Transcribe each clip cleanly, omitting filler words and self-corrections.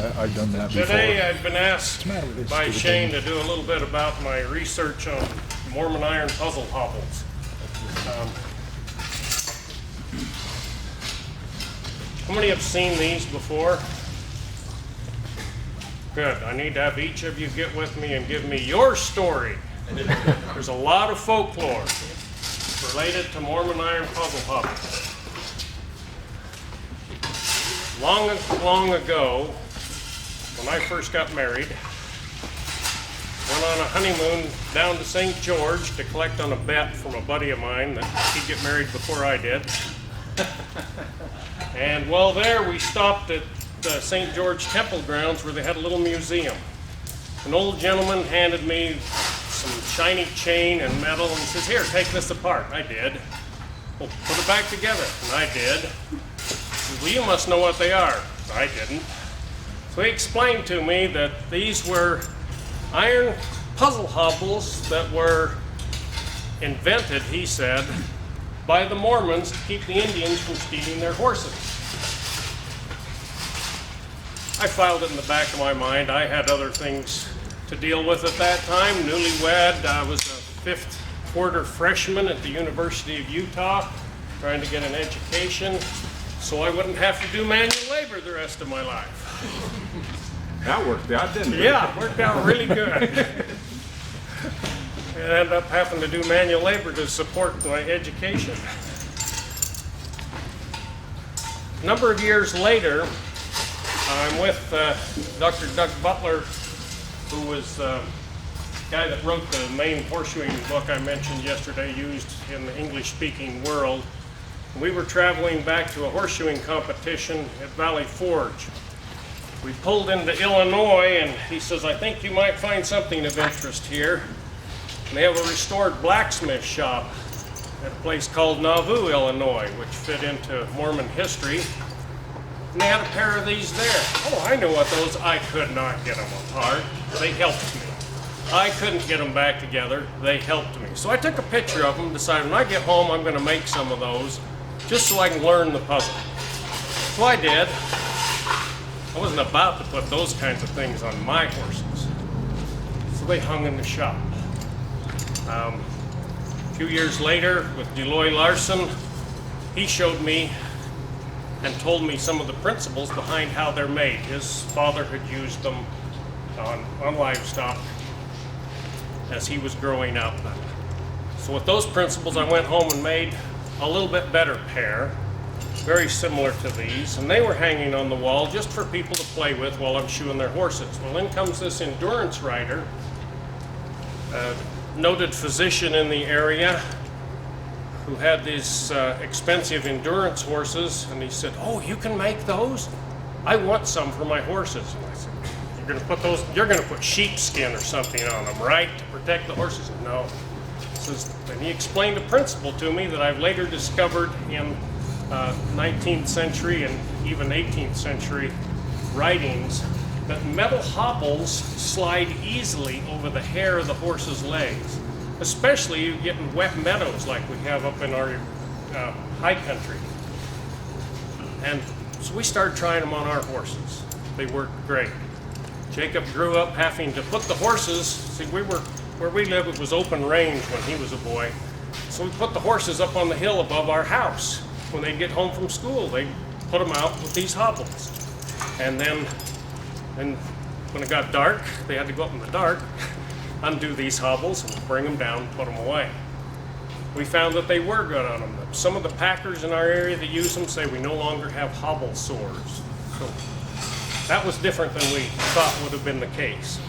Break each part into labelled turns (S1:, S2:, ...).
S1: I've done that before.
S2: Today I've been asked
S1: matter with this
S2: by
S1: stupid
S2: Shane
S1: thing?
S2: to do a little bit about my research on Mormon iron puzzle hobbles. How many have seen these before? Good. I need to have each of you get with me and give me your story. There's a lot of folklore related to Mormon iron puzzle hobbles. Long ago, when I first got married, went on a honeymoon down to St. George to collect on a bet from a buddy of mine that he'd get married before I did. And while there, we stopped at the St. George Temple grounds where they had a little museum. An old gentleman handed me some shiny chain and metal and says, "Here, take this apart." I did. "Well, put it back together." And I did. He said, "Well, you must know what they are." I didn't. So he explained to me that these were iron puzzle hobbles that were invented, he said, by the Mormons to keep the Indians from stealing their horses. I filed it in the back of my mind. I had other things to deal with at that time. Newlywed, I was a fifth quarter freshman at the University of Utah, trying to get an education so I wouldn't have to do manual labor the rest of my life.
S3: That worked out, didn't it?
S2: Yeah, it worked out really good. I ended up having to do manual labor to support my education. A number of years later, I'm with Dr. Doug Butler, who was the guy that wrote the main horseshoeing book I mentioned yesterday, used in the English-speaking world. We were traveling back to a horseshoeing competition at Valley Forge. We pulled into Illinois, and he says, "I think you might find something of interest here." And they have a restored blacksmith shop at a place called Nauvoo, Illinois, which fit into Mormon history. And they had a pair of these there. Oh, I know what those, I could not get them apart. They helped me. I couldn't get them back together. They helped me. So I took a picture of them, decided when I get home I'm going to make some of those just so I can learn the puzzle. So I did. I wasn't about to put those kinds of things on my horses. So they hung in the shop. A few years later, with Deloy Larson, he showed me and told me some of the principles behind how they're made. His father had used them on livestock as he was growing up. So with those principles, I went home and made a little bit better pair, very similar to these, and they were hanging on the wall just for people to play with while I'm shoeing their horses. Well, in comes this endurance rider, noted physician in the area who had these expensive endurance horses, and he said, "Oh, you can make those? I want some for my horses." And I said, you're gonna put sheepskin or something on them, right, to protect the horses?" "No." And he explained a principle to me that I've later discovered in 19th century and even 18th century writings, that metal hobbles slide easily over the hair of the horse's legs, especially you get in wet meadows like we have up in our high country. And so we started trying them on our horses. They worked great. Jacob grew up having to put the horses, see, where we live, it was open range when he was a boy, so we put the horses up on the hill above our house. When they'd get home from school, they'd put them out with these hobbles. And then when it got dark, they had to go up in the dark, undo these hobbles and bring them down, put them away. We found that they were good on them. Some of the packers in our area that use them say we no longer have hobble sores. So that was different than we thought would have been the case.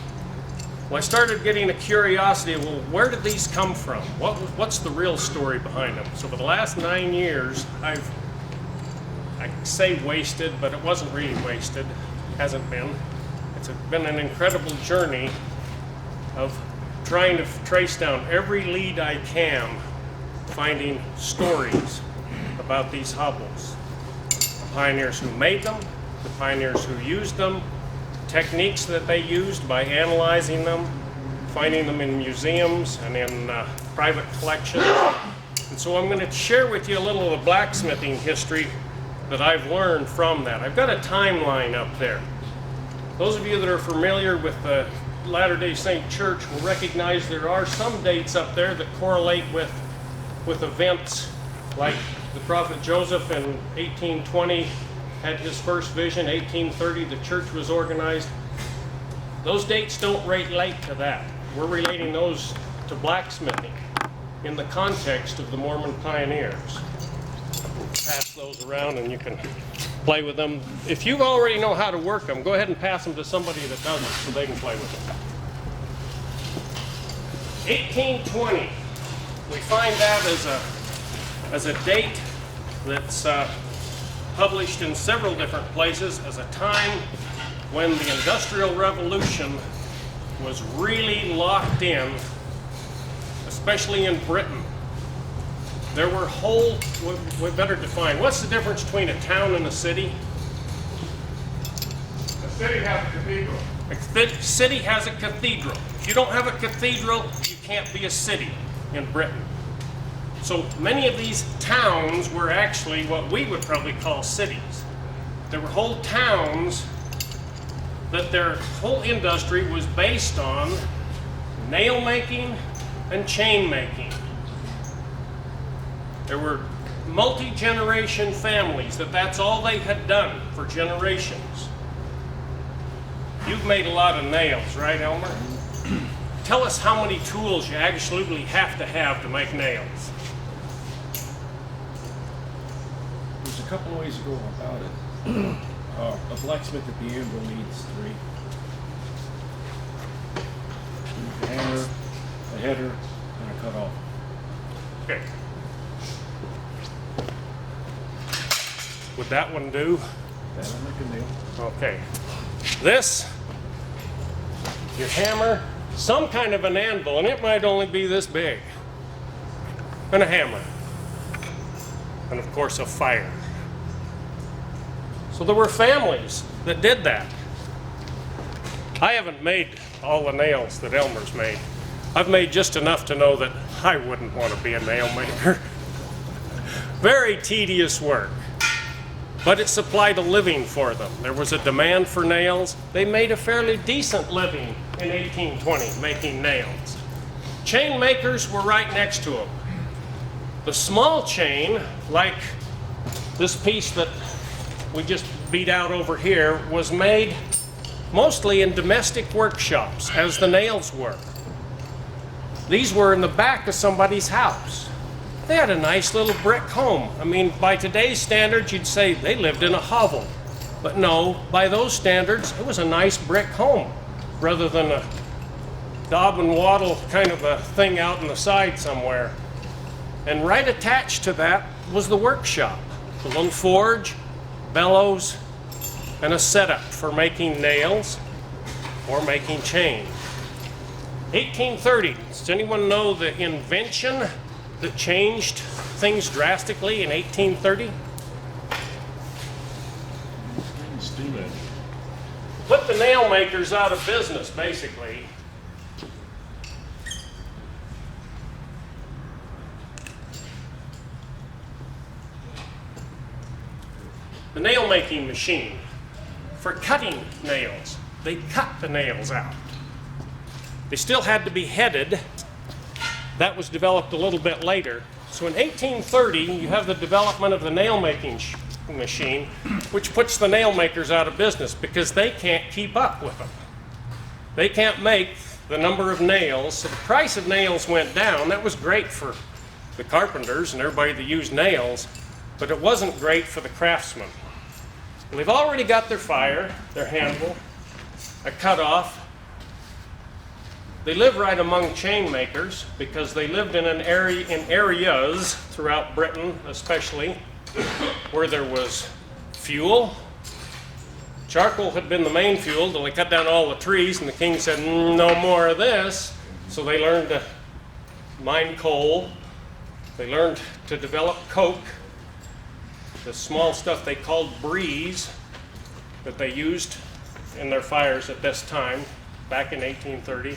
S2: Well, I started getting a curiosity, well, where did these come from? What's the real story behind them? So for the last 9 years, I say wasted, but it wasn't really wasted, hasn't been. It's been an incredible journey of trying to trace down every lead I can, finding stories about these hobbles. The pioneers who made them, the pioneers who used them, techniques that they used by analyzing them, finding them in museums and in private collections. And so I'm going to share with you a little of the blacksmithing history that I've learned from that. I've got a timeline up there. Those of you that are familiar with the Latter-day Saint Church will recognize there are some dates up there that correlate with events like the prophet Joseph in 1820 had his first vision, 1830 the church was organized. Those dates don't relate to that. We're relating those to blacksmithing in the context of the Mormon pioneers. Pass those around and you can play with them. If you already know how to work them, go ahead and pass them to somebody that doesn't so they can play with them. 1820, we find that as a date that's published in several different places as a time when the Industrial Revolution was really locked in, especially in Britain. There were we better define, what's the difference between a town and a city?
S3: The city has a cathedral.
S2: A city has a cathedral. If you don't have a cathedral, you can't be a city in Britain. So many of these towns were actually what we would probably call cities. There were whole towns that their whole industry was based on nail making and chain making. There were multi-generation families that's all they had done for generations. You've made a lot of nails, right, Elmer? Tell us how many tools you absolutely have to make nails.
S1: There's a couple of ways to go about it. A blacksmith at the anvil needs 3. A hammer, a header, and a cutoff.
S2: Okay. Would that one do?
S1: That'll make a nail.
S2: Okay. This, your hammer, some kind of an anvil, and it might only be this big, and a hammer, and of course a fire. So there were families that did that. I haven't made all the nails that Elmer's made. I've made just enough to know that I wouldn't want to be a nail maker. Very tedious work. But it supplied a living for them. There was a demand for nails. They made a fairly decent living in 1820 making nails. Chain makers were right next to them. The small chain, like this piece that we just beat out over here, was made mostly in domestic workshops, as the nails were. These were in the back of somebody's house. They had a nice little brick home. I mean, by today's standards, you'd say they lived in a hovel. But no, by those standards, it was a nice brick home, rather than a daub and wattle kind of a thing out in the side somewhere. And right attached to that was the workshop, the little forge, bellows, and a setup for making nails or making chain. 1830, does anyone know the invention that changed things drastically in 1830?
S1: Steam engine.
S2: Put the nail makers out of business, basically. The nail making machine for cutting nails. They cut the nails out. They still had to be headed. That was developed a little bit later. So in 1830, you have the development of the nail making machine, which puts the nail makers out of business because they can't keep up with them. They can't make the number of nails, so the price of nails went down. That was great for the carpenters and everybody that used nails, but it wasn't great for the craftsmen. And they've already got their fire, their handle, a cutoff. They live right among chain makers because they lived in areas throughout Britain, especially, where there was fuel. Charcoal had been the main fuel till they cut down all the trees, and the king said, no more of this. So they learned to mine coal. They learned to develop coke, the small stuff they called breeze that they used in their fires at this time, back in 1830.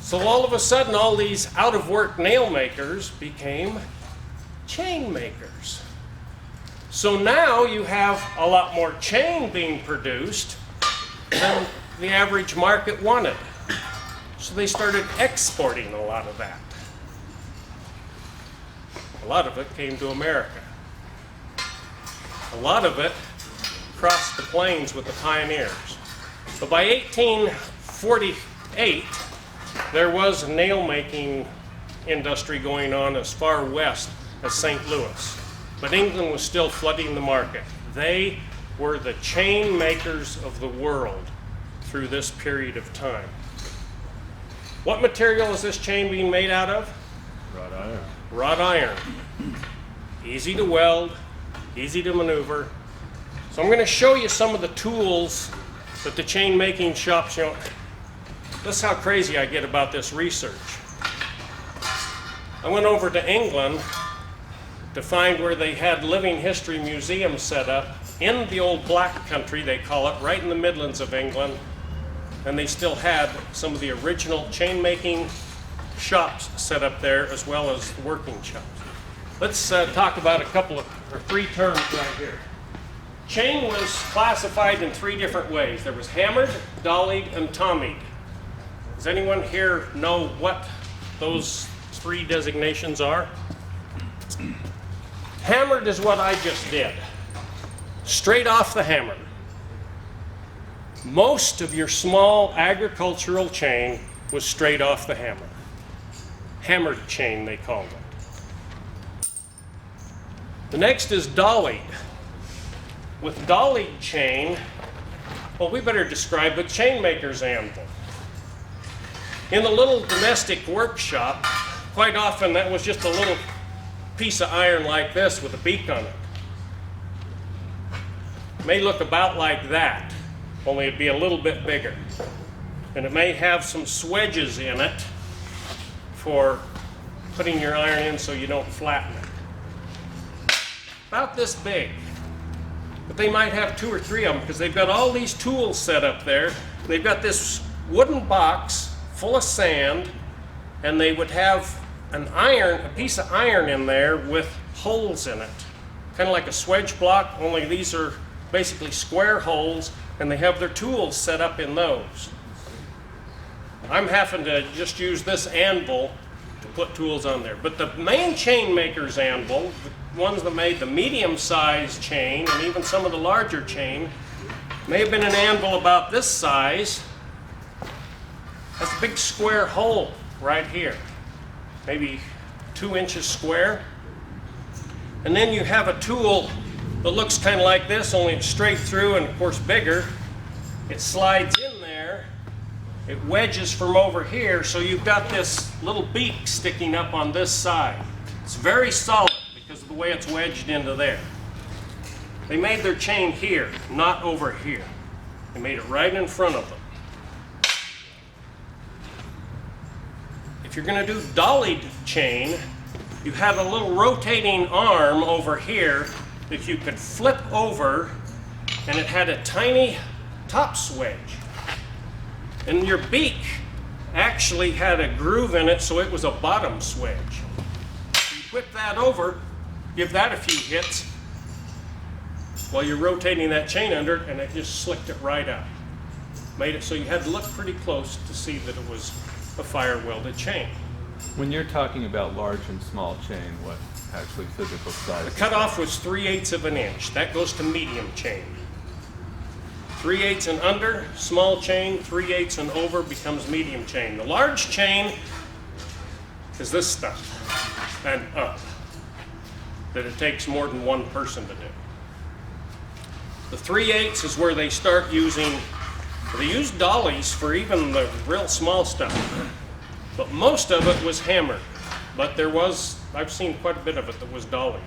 S2: So all of a sudden, all these out-of-work nail makers became chain makers. So now you have a lot more chain being produced, than the average market wanted. So they started exporting a lot of that. A lot of it came to America. A lot of it crossed the plains with the pioneers. But by 1848, there was a nail-making industry going on as far west as St. Louis. But England was still flooding the market. They were the chain makers of the world through this period of time. What material is this chain being made out of?
S4: Wrought iron.
S2: Wrought iron. Easy to weld, easy to maneuver. So I'm going to show you some of the tools that the chain making shops, this is how crazy I get about this research. I went over to England to find where they had living history museums set up in the old black country, they call it, right in the Midlands of England. And they still had some of the original chain making shops set up there, as well as the working shops. Let's talk about three terms right here. Chain was classified in three different ways. There was hammered, dollied, and tommied. Does anyone here know what those three designations are? Hammered is what I just did. Straight off the hammer. Most of your small agricultural chain was straight off the hammer. Hammered chain, they called it. The next is dollied. With dollied chain, well, we better describe the chain maker's anvil. In the little domestic workshop, quite often that was just a little piece of iron like this with a beak on it. It may look about like that, only it'd be a little bit bigger. And it may have some swedges in it for putting your iron in so you don't flatten it. About this big. But they might have 2 or 3 of them because they've got all these tools set up there. They've got this wooden box full of sand, and they would have a piece of iron in there with holes in it. Kind of like a swedge block, only these are basically square holes, and they have their tools set up in those. I'm having to just use this anvil to put tools on there. But the main chain maker's anvil, the ones that made the medium-sized chain and even some of the larger chain, may have been an anvil about this size. That's a big square hole right here, maybe 2 inches square. And then you have a tool that looks kind of like this, only it's straight through and of course bigger. It slides in there, it wedges from over here, so you've got this little beak sticking up on this side. It's very solid because of the way it's wedged into there. They made their chain here, not over here. They made it right in front of them. If you're going to do dollied chain, you have a little rotating arm over here that you could flip over, and it had a tiny top swedge. And your beak actually had a groove in it, so it was a bottom swedge. You whip that over, give that a few hits while you're rotating that chain under it, and it just slicked it right out. Made it so you had to look pretty close to see that it was a fire welded chain.
S4: When you're talking about large and small chain, what actually physical size?
S2: The cutoff was 3/8 of an inch. That goes to medium chain. 3/8 and under, small chain. 3/8 and over becomes medium chain. The large chain is this stuff and up, that it takes more than one person to do. The 3/8 is where they start using, they use dollies for even the real small stuff, but most of it was hammered. But there was, I've seen quite a bit of it that was dollied.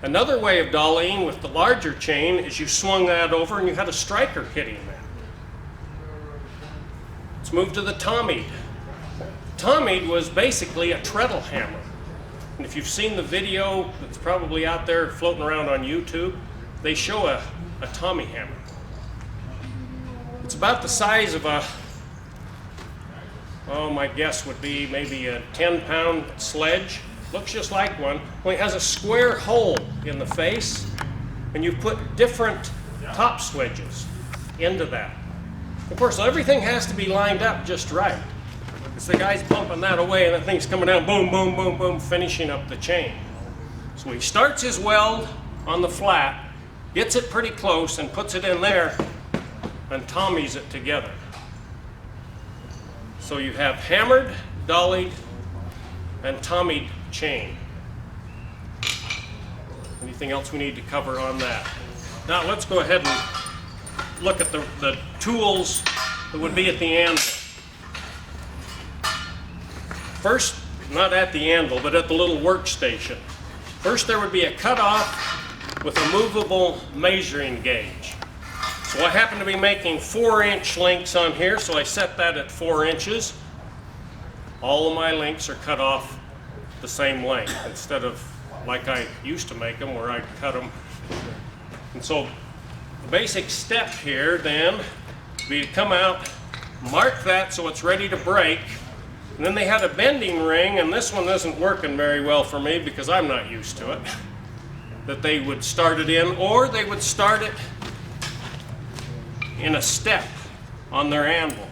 S2: Another way of dollying with the larger chain is you swung that over and you had a striker hitting that. Let's move to the tommied. Tommied was basically a treadle hammer. And if you've seen the video that's probably out there floating around on YouTube, they show a tommy hammer. It's about the size of a, my guess would be maybe a 10-pound sledge. Looks just like one. Well, it has a square hole in the face, and you've put different top swedges. into that. Of course, everything has to be lined up just right. Because the guy's bumping that away and the thing's coming down, boom, boom, boom, boom, finishing up the chain. So he starts his weld on the flat, gets it pretty close and puts it in there and tommies it together. So you have hammered, dollied, and tommied chain. Anything else we need to cover on that? Now let's go ahead and look at the tools that would be at the anvil. First, not at the anvil, but at the little workstation. First there would be a cutoff with a movable measuring gauge. So I happen to be making 4-inch links on here, so I set that at 4 inches. All of my links are cut off the same length instead of like I used to make them where I'd cut them. And so the basic step here then would be to come out, mark that so it's ready to break, and then they had a bending ring, and this one isn't working very well for me because I'm not used to it, that they would start it in, or they would start it in a step on their anvil.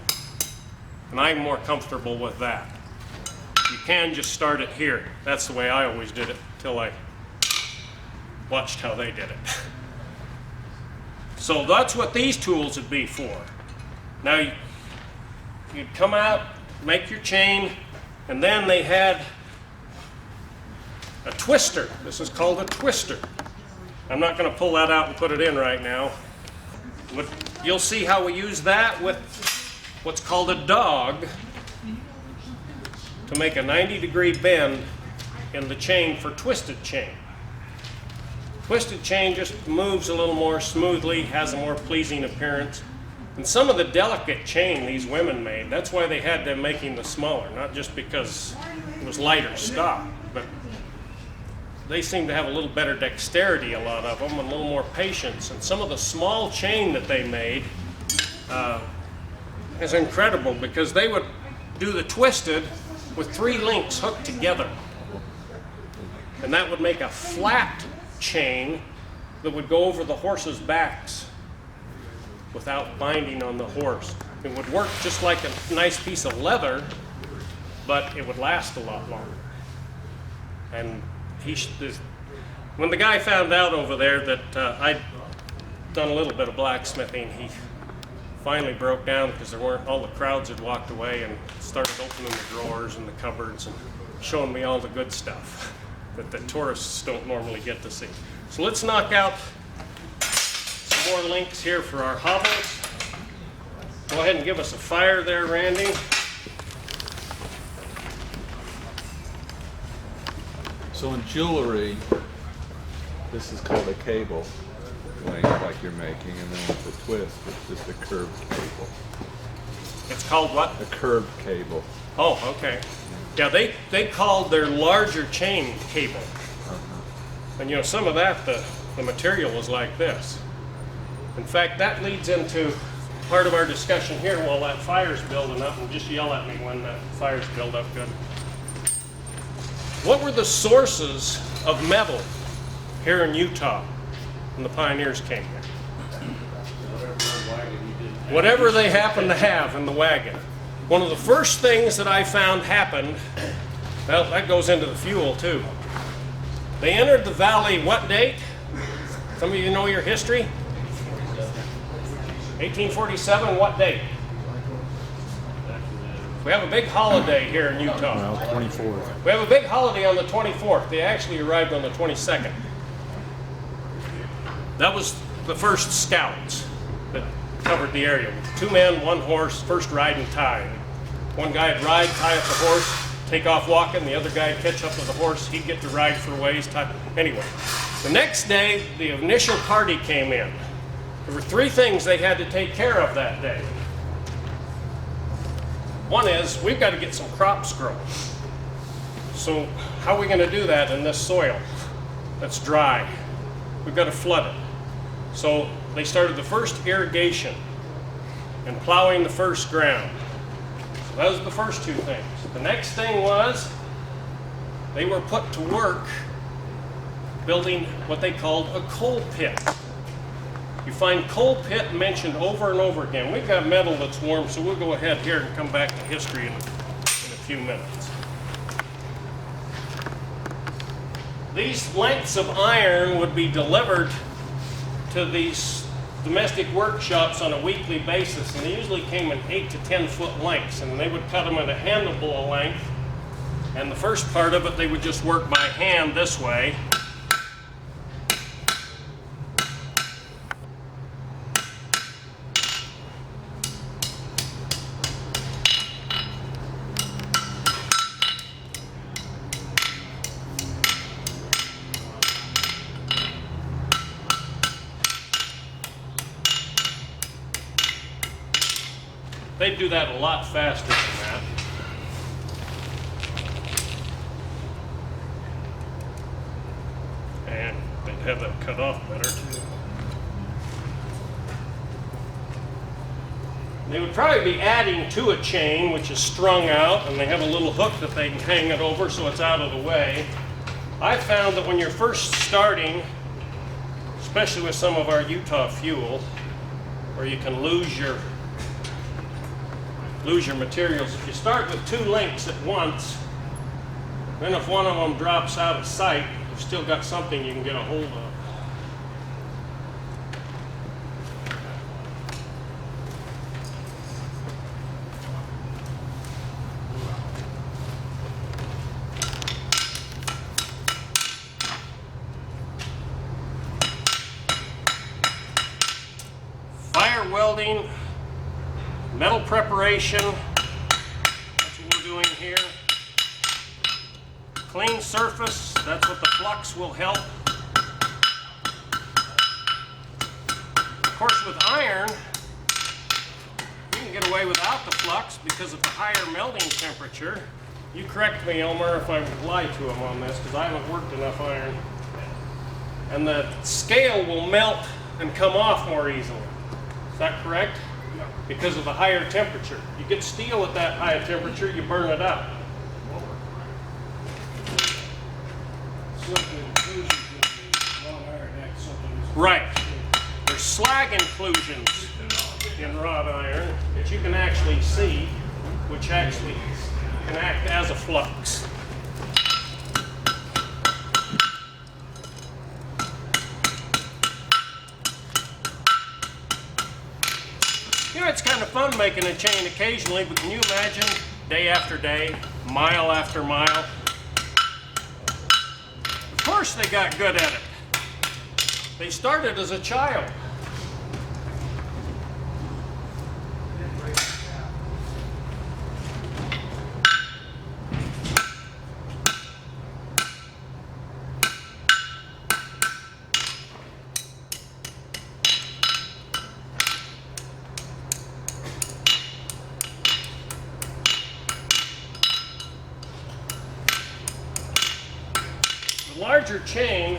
S2: And I'm more comfortable with that. You can just start it here. That's the way I always did it till I watched how they did it. So that's what these tools would be for. Now you'd come out, make your chain, and then they had a twister. This is called a twister. I'm not going to pull that out and put it in right now. But you'll see how we use that with what's called a dog to make a 90-degree bend in the chain for twisted chain. Twisted chain just moves a little more smoothly, has a more pleasing appearance. And some of the delicate chain these women made, that's why they had them making the smaller, not just because it was lighter stock, but they seem to have a little better dexterity, a lot of them, and a little more patience. And some of the small chain that they made is incredible because they would do the twisted with 3 links hooked together. And that would make a flat chain that would go over the horse's backs without binding on the horse. It would work just like a nice piece of leather, but it would last a lot longer. And when the guy found out over there that I'd done a little bit of blacksmithing, he finally broke down because all the crowds had walked away and started opening the drawers and the cupboards and showing me all the good stuff that the tourists don't normally get to see. So let's knock out some more links here for our hobbles. Go ahead and give us a fire there, Randy.
S4: So in jewelry, this is called a cable link like you're making, and then with the twist, it's just a curved cable.
S2: It's called what?
S4: A curved cable.
S2: Oh, okay. Yeah, they called their larger chain cable. And you know, some of that, the material was like this. In fact, that leads into part of our discussion here while that fire's building up, and just yell at me when that fire's built up good. What were the sources of metal here in Utah when the pioneers came here? Whatever they happened to have in the wagon. One of the first things that I found happened, well, that goes into the fuel too. They entered the valley what date? Some of you know your history? 1847, what date? We have a big holiday here in Utah.
S1: Well, 24th.
S2: We have a big holiday on the 24th. They actually arrived on the 22nd. That was the first scouts that covered the area. 2 men, 1 horse, first ride and tie. One guy would ride, tie up the horse, take off walking. The other guy would catch up to the horse. He'd get to ride for a ways. Anyway, the next day, the initial party came in. There were 3 things they had to take care of that day. One is, we've got to get some crops grown. So how are we going to do that in this soil that's dry? We've got to flood it. So they started the first irrigation and plowing the first ground. So those are the first 2 things. The next thing was they were put to work building what they called a coal pit. You find coal pit mentioned over and over again. We've got metal that's warm, so we'll go ahead here and come back to history in a few minutes. These lengths of iron would be delivered to these domestic workshops on a weekly basis, and they usually came in 8 to 10 foot lengths, and they would cut them at a handleable length. And the first part of it, they would just work by hand this way. They'd do that a lot faster than that. And they'd have that cut off better too. They would probably be adding to a chain which is strung out, and they have a little hook that they can hang it over so it's out of the way. I found that when you're first starting, especially with some of our Utah fuel, where you can lose your materials. If you start with 2 links at once, then if one of them drops out of sight, you've still got something you can get a hold of. Fire welding, metal preparation, that's what we're doing here. Clean surface, that's what the flux will help. Of course, with iron, you can get away without the flux because of the higher melting temperature. You correct me, Elmer, if I lie to him on this, because I haven't worked enough iron. And the scale will melt and come off more easily. Is that correct? Because of the higher temperature. You get steel at that high temperature, you burn it up. Right. There's slag inclusions in wrought iron that you can actually see, which actually can act as a flux. You know, it's kind of fun making a chain occasionally, but can you imagine day after day, mile after mile? Of course they got good at it. They started as a child. The larger chain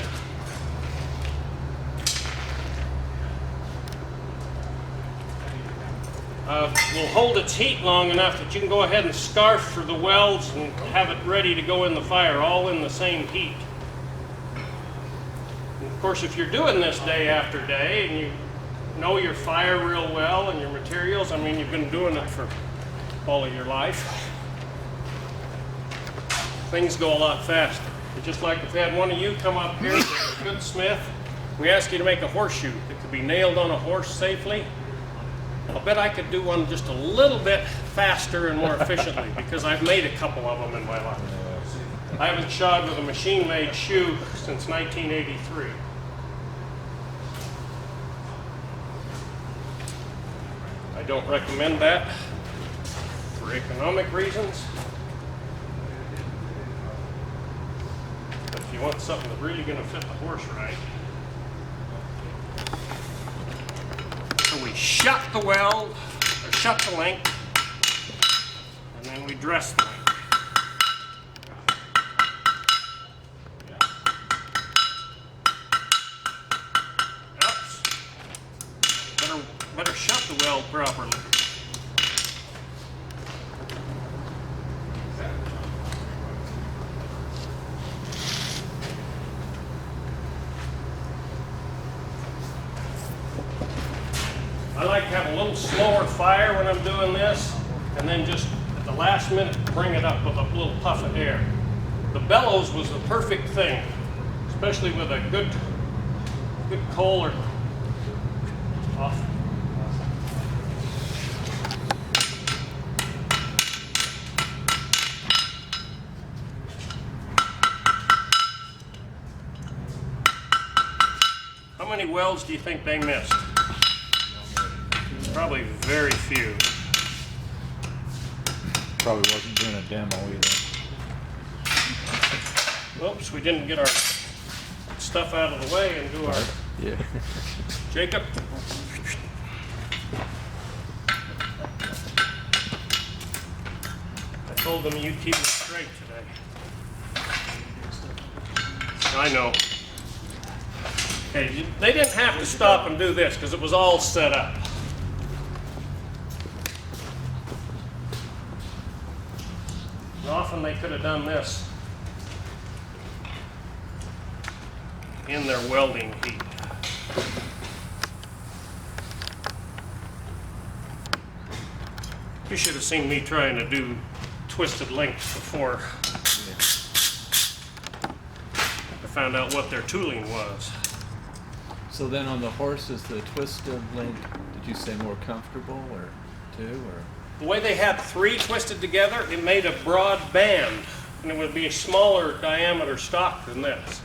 S2: will hold its heat long enough that you can go ahead and scarf for the welds and have it ready to go in the fire, all in the same heat. And of course, if you're doing this day after day and you know your fire real well and your materials, I mean, you've been doing it for all of your life, things go a lot faster. It's just like if we had one of you come up here, a good smith, we ask you to make a horseshoe that could be nailed on a horse safely. I'll bet I could do one just a little bit faster and more efficiently because I've made a couple of them in my life. I haven't shod with a machine-made shoe since 1983. I don't recommend that for economic reasons. But if you want something that's really going to fit the horse right, we shut the weld, or shut the link, and then we dress the link. Oops. Better shut the weld properly. a little slower fire when I'm doing this, and then just at the last minute bring it up with a little puff of air. The bellows was the perfect thing, especially with a good coal or off. How many welds do you think they missed? Probably very few.
S5: Probably wasn't doing a demo either.
S2: Oops, we didn't get our stuff out of the way and do our...
S5: Yeah.
S2: Jacob? I told them you'd keep it straight today. I know. Okay, they didn't have to stop and do this because it was all set up. And often they could have done this in their welding heat. You should have seen me trying to do twisted links before I found out what their tooling was.
S4: So then on the horses, the twisted link, did you say more comfortable or two or?
S2: The way they had three twisted together, it made a broad band, and it would be a smaller diameter stock than this.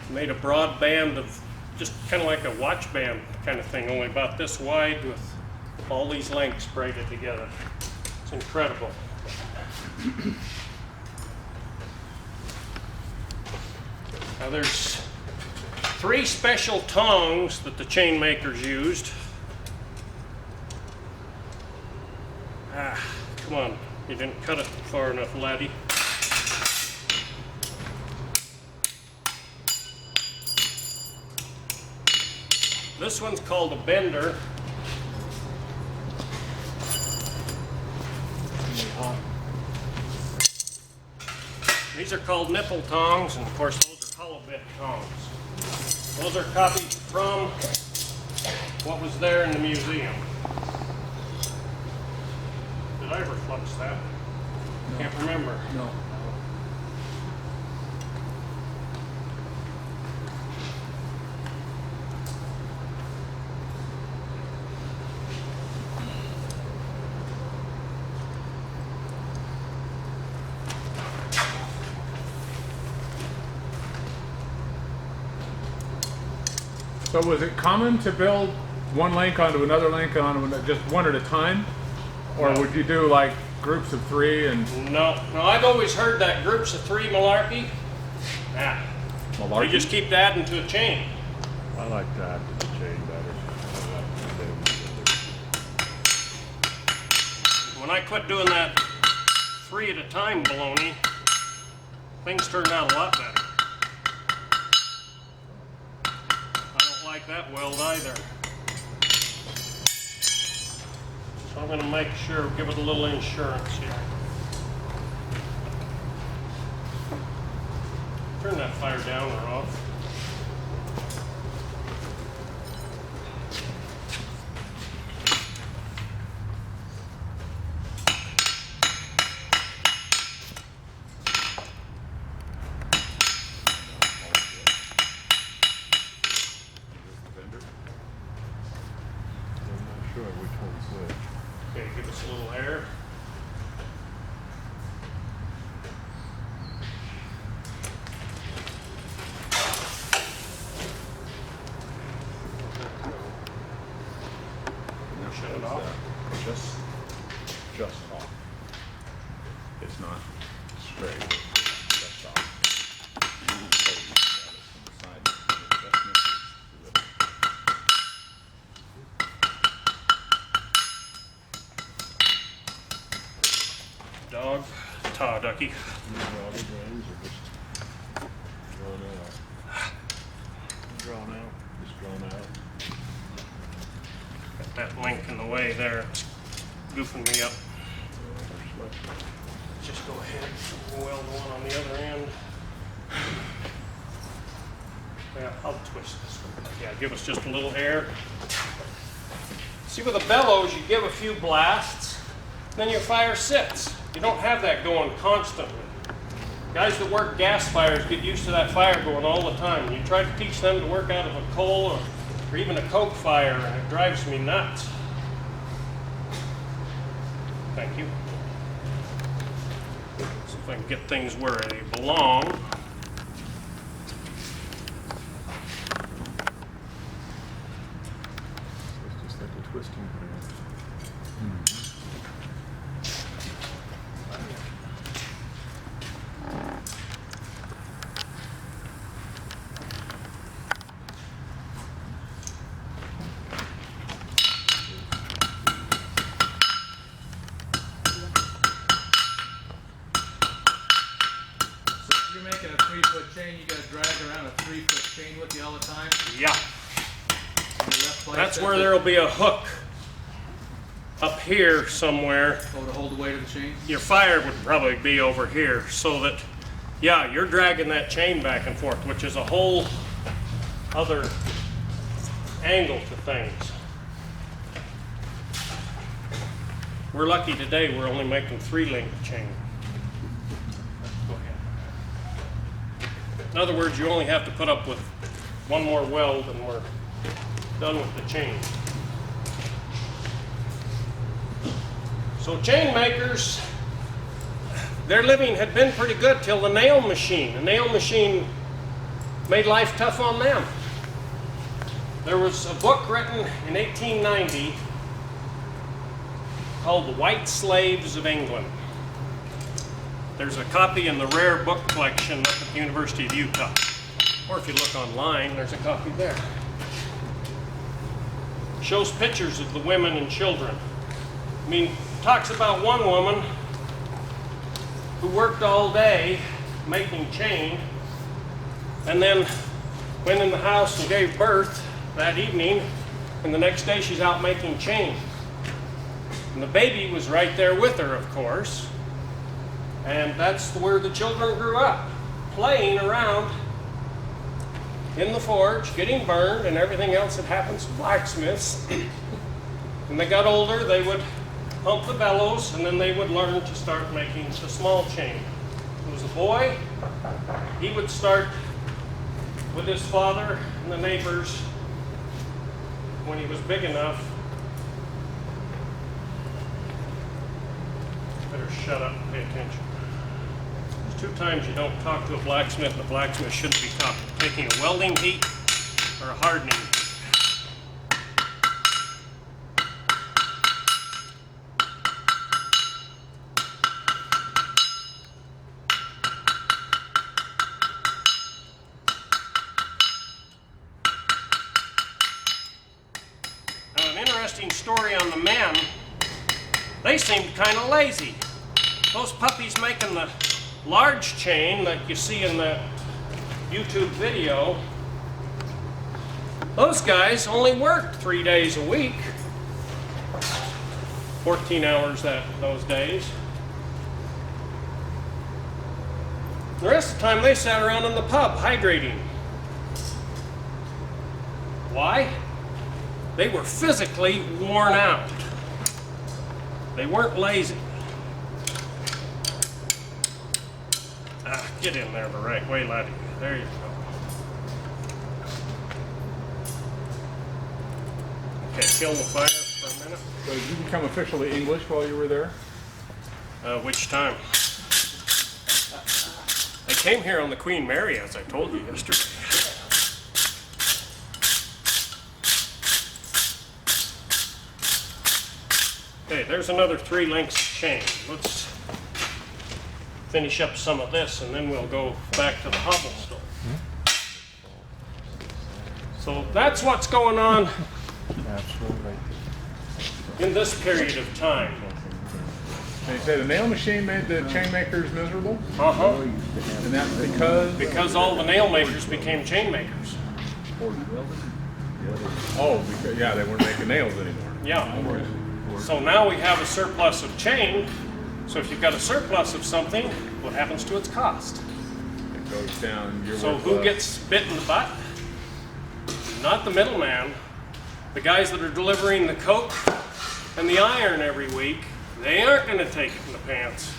S2: It made a broad band of just kind of like a watch band kind of thing, only about this wide with all these links braided together. It's incredible. Now there's 3 special tongs that the chain makers used. Come on, you didn't cut it far enough, laddie. This one's called a bender. These are called nipple tongs, and of course those are hollow bit tongs. Those are copied from what was there in the museum. Did I ever flux that? No. Can't remember.
S4: No.
S3: So was it common to build one link onto another link onto just one at a time? Or
S2: No.
S3: would you do like groups of 3 and
S2: No, I've always heard that groups of 3 malarkey. Nah,
S3: malarkey?
S2: you just keep adding to a chain.
S5: I like that to the chain better.
S2: When I quit doing that 3 at a time baloney, things turned out a lot better. I don't like that weld either. So I'm going to make sure, give it a little insurance here. Turn that fire down or off.
S5: I'm not sure which one's which.
S2: Okay, give us a little air. Shut it off.
S5: Just off. It's not straight. Just off.
S2: Dog, ta ducky.
S5: Drawn out. Just drawn out.
S2: Got that link in the way there. It's goofing me up. Just go ahead and weld one on the other end. Yeah, I'll twist this one. Yeah, give us just a little air. See, with the bellows, you give a few blasts, then your fire sits. You don't have that going constantly. Guys that work gas fires get used to that fire going all the time. You try to teach them to work out of a coal or even a coke fire, and it drives me nuts. Thank you. See if I can get things where they belong.
S4: It's just like a twisting thing.
S3: So if you're making a 3-foot chain, you gotta drag around a 3-foot chain with you all the time.
S2: Yeah.
S3: On the left place,
S2: That's where there'll be a hook up here somewhere.
S3: Oh, to hold the weight of the chain.
S2: Your fire would probably be over here, so that, yeah, you're dragging that chain back and forth, which is a whole other angle to things. We're lucky today we're only making 3-link chain. Go ahead. In other words, you only have to put up with one more weld and we're done with the chain. So chain makers, their living had been pretty good till the nail machine. The nail machine made life tough on them. There was a book written in 1890 called The White Slaves of England. There's a copy in the rare book collection up at the University of Utah. Or if you look online, there's a copy there. Shows pictures of the women and children. I mean, talks about one woman who worked all day making chain and then went in the house and gave birth that evening, and the next day she's out making chain. And the baby was right there with her, of course, and that's where the children grew up, playing around in the forge, getting burned, and everything else that happens to blacksmiths. When they got older, they would pump the bellows, and then they would learn to start making the small chain. If it was a boy, he would start with his father and the neighbors. When he was big enough, better shut up and pay attention. There's 2 times you don't talk to a blacksmith. The blacksmith shouldn't be taking a welding heat or a hardening heat. Now, an interesting story on the men. They seemed kind of lazy. Those puppies making the large chain that you see in that YouTube video, those guys only worked 3 days a week, 14 hours those days. The rest of the time they sat around in the pub hydrating. Why? They were physically worn out. They weren't lazy. Get in there the right way, laddie. There you go. Okay, kill the fire for a minute.
S3: So did you become officially English while you were there?
S2: Which time? I came here on the Queen Mary, as I told you yesterday. Okay, there's another 3 links chain. Let's finish up some of this and then we'll go back to the Hobble store. So that's what's going on in this period of time.
S3: And you say the nail machine made the chain makers miserable?
S2: Uh-huh.
S3: And that's because?
S2: Because all the nail makers became chain makers.
S3: Oh, because, yeah, they weren't making nails anymore.
S2: Yeah. So now we have a surplus of chain. So if you've got a surplus of something, what happens to its cost?
S3: It goes down.
S2: So who gets bit in the butt? Not the middleman. The guys that are delivering the coke and the iron every week, they aren't going to take it in the pants.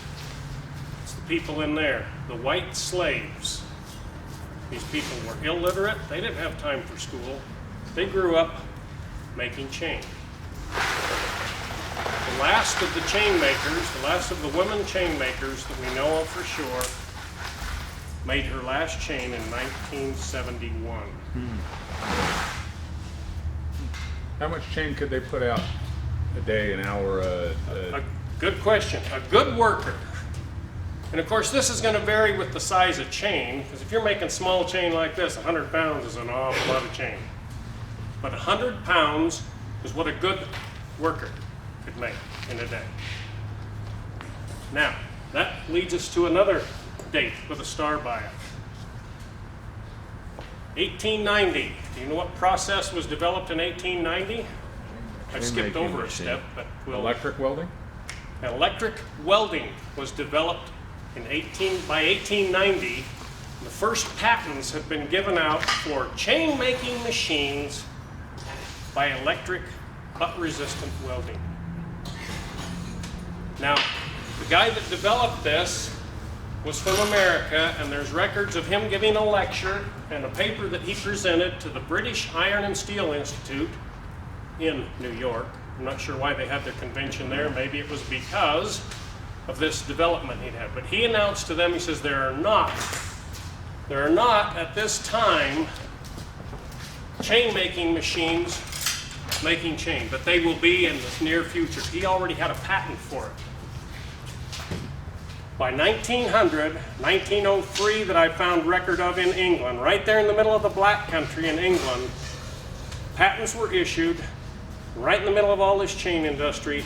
S2: It's the people in there, the white slaves. These people were illiterate. They didn't have time for school. They grew up making chain. The last of the chain makers, the last of the women chain makers that we know of for sure, made her last chain in 1971.
S3: How much chain could they put out a day, an hour,
S2: A good question. A good worker. And of course, this is going to vary with the size of chain, because if you're making small chain like this, 100 pounds is an awful lot of chain. But 100 pounds is what a good worker could make in a day. Now, that leads us to another date with a star by it. 1890. Do you know what process was developed in 1890? I skipped over a step, but we'll...
S3: electric welding?
S2: Electric welding was developed by 1890. The first patents had been given out for chain making machines by electric but resistant welding. Now, the guy that developed this was from America, and there's records of him giving a lecture and a paper that he presented to the British Iron and Steel Institute in New York. I'm not sure why they had their convention there. Maybe it was because of this development he'd had. But he announced to them, he says, there are not at this time chain making machines making chain, but they will be in the near future. He already had a patent for it. By 1903 that I found record of in England, right there in the middle of the black country in England, patents were issued right in the middle of all this chain industry.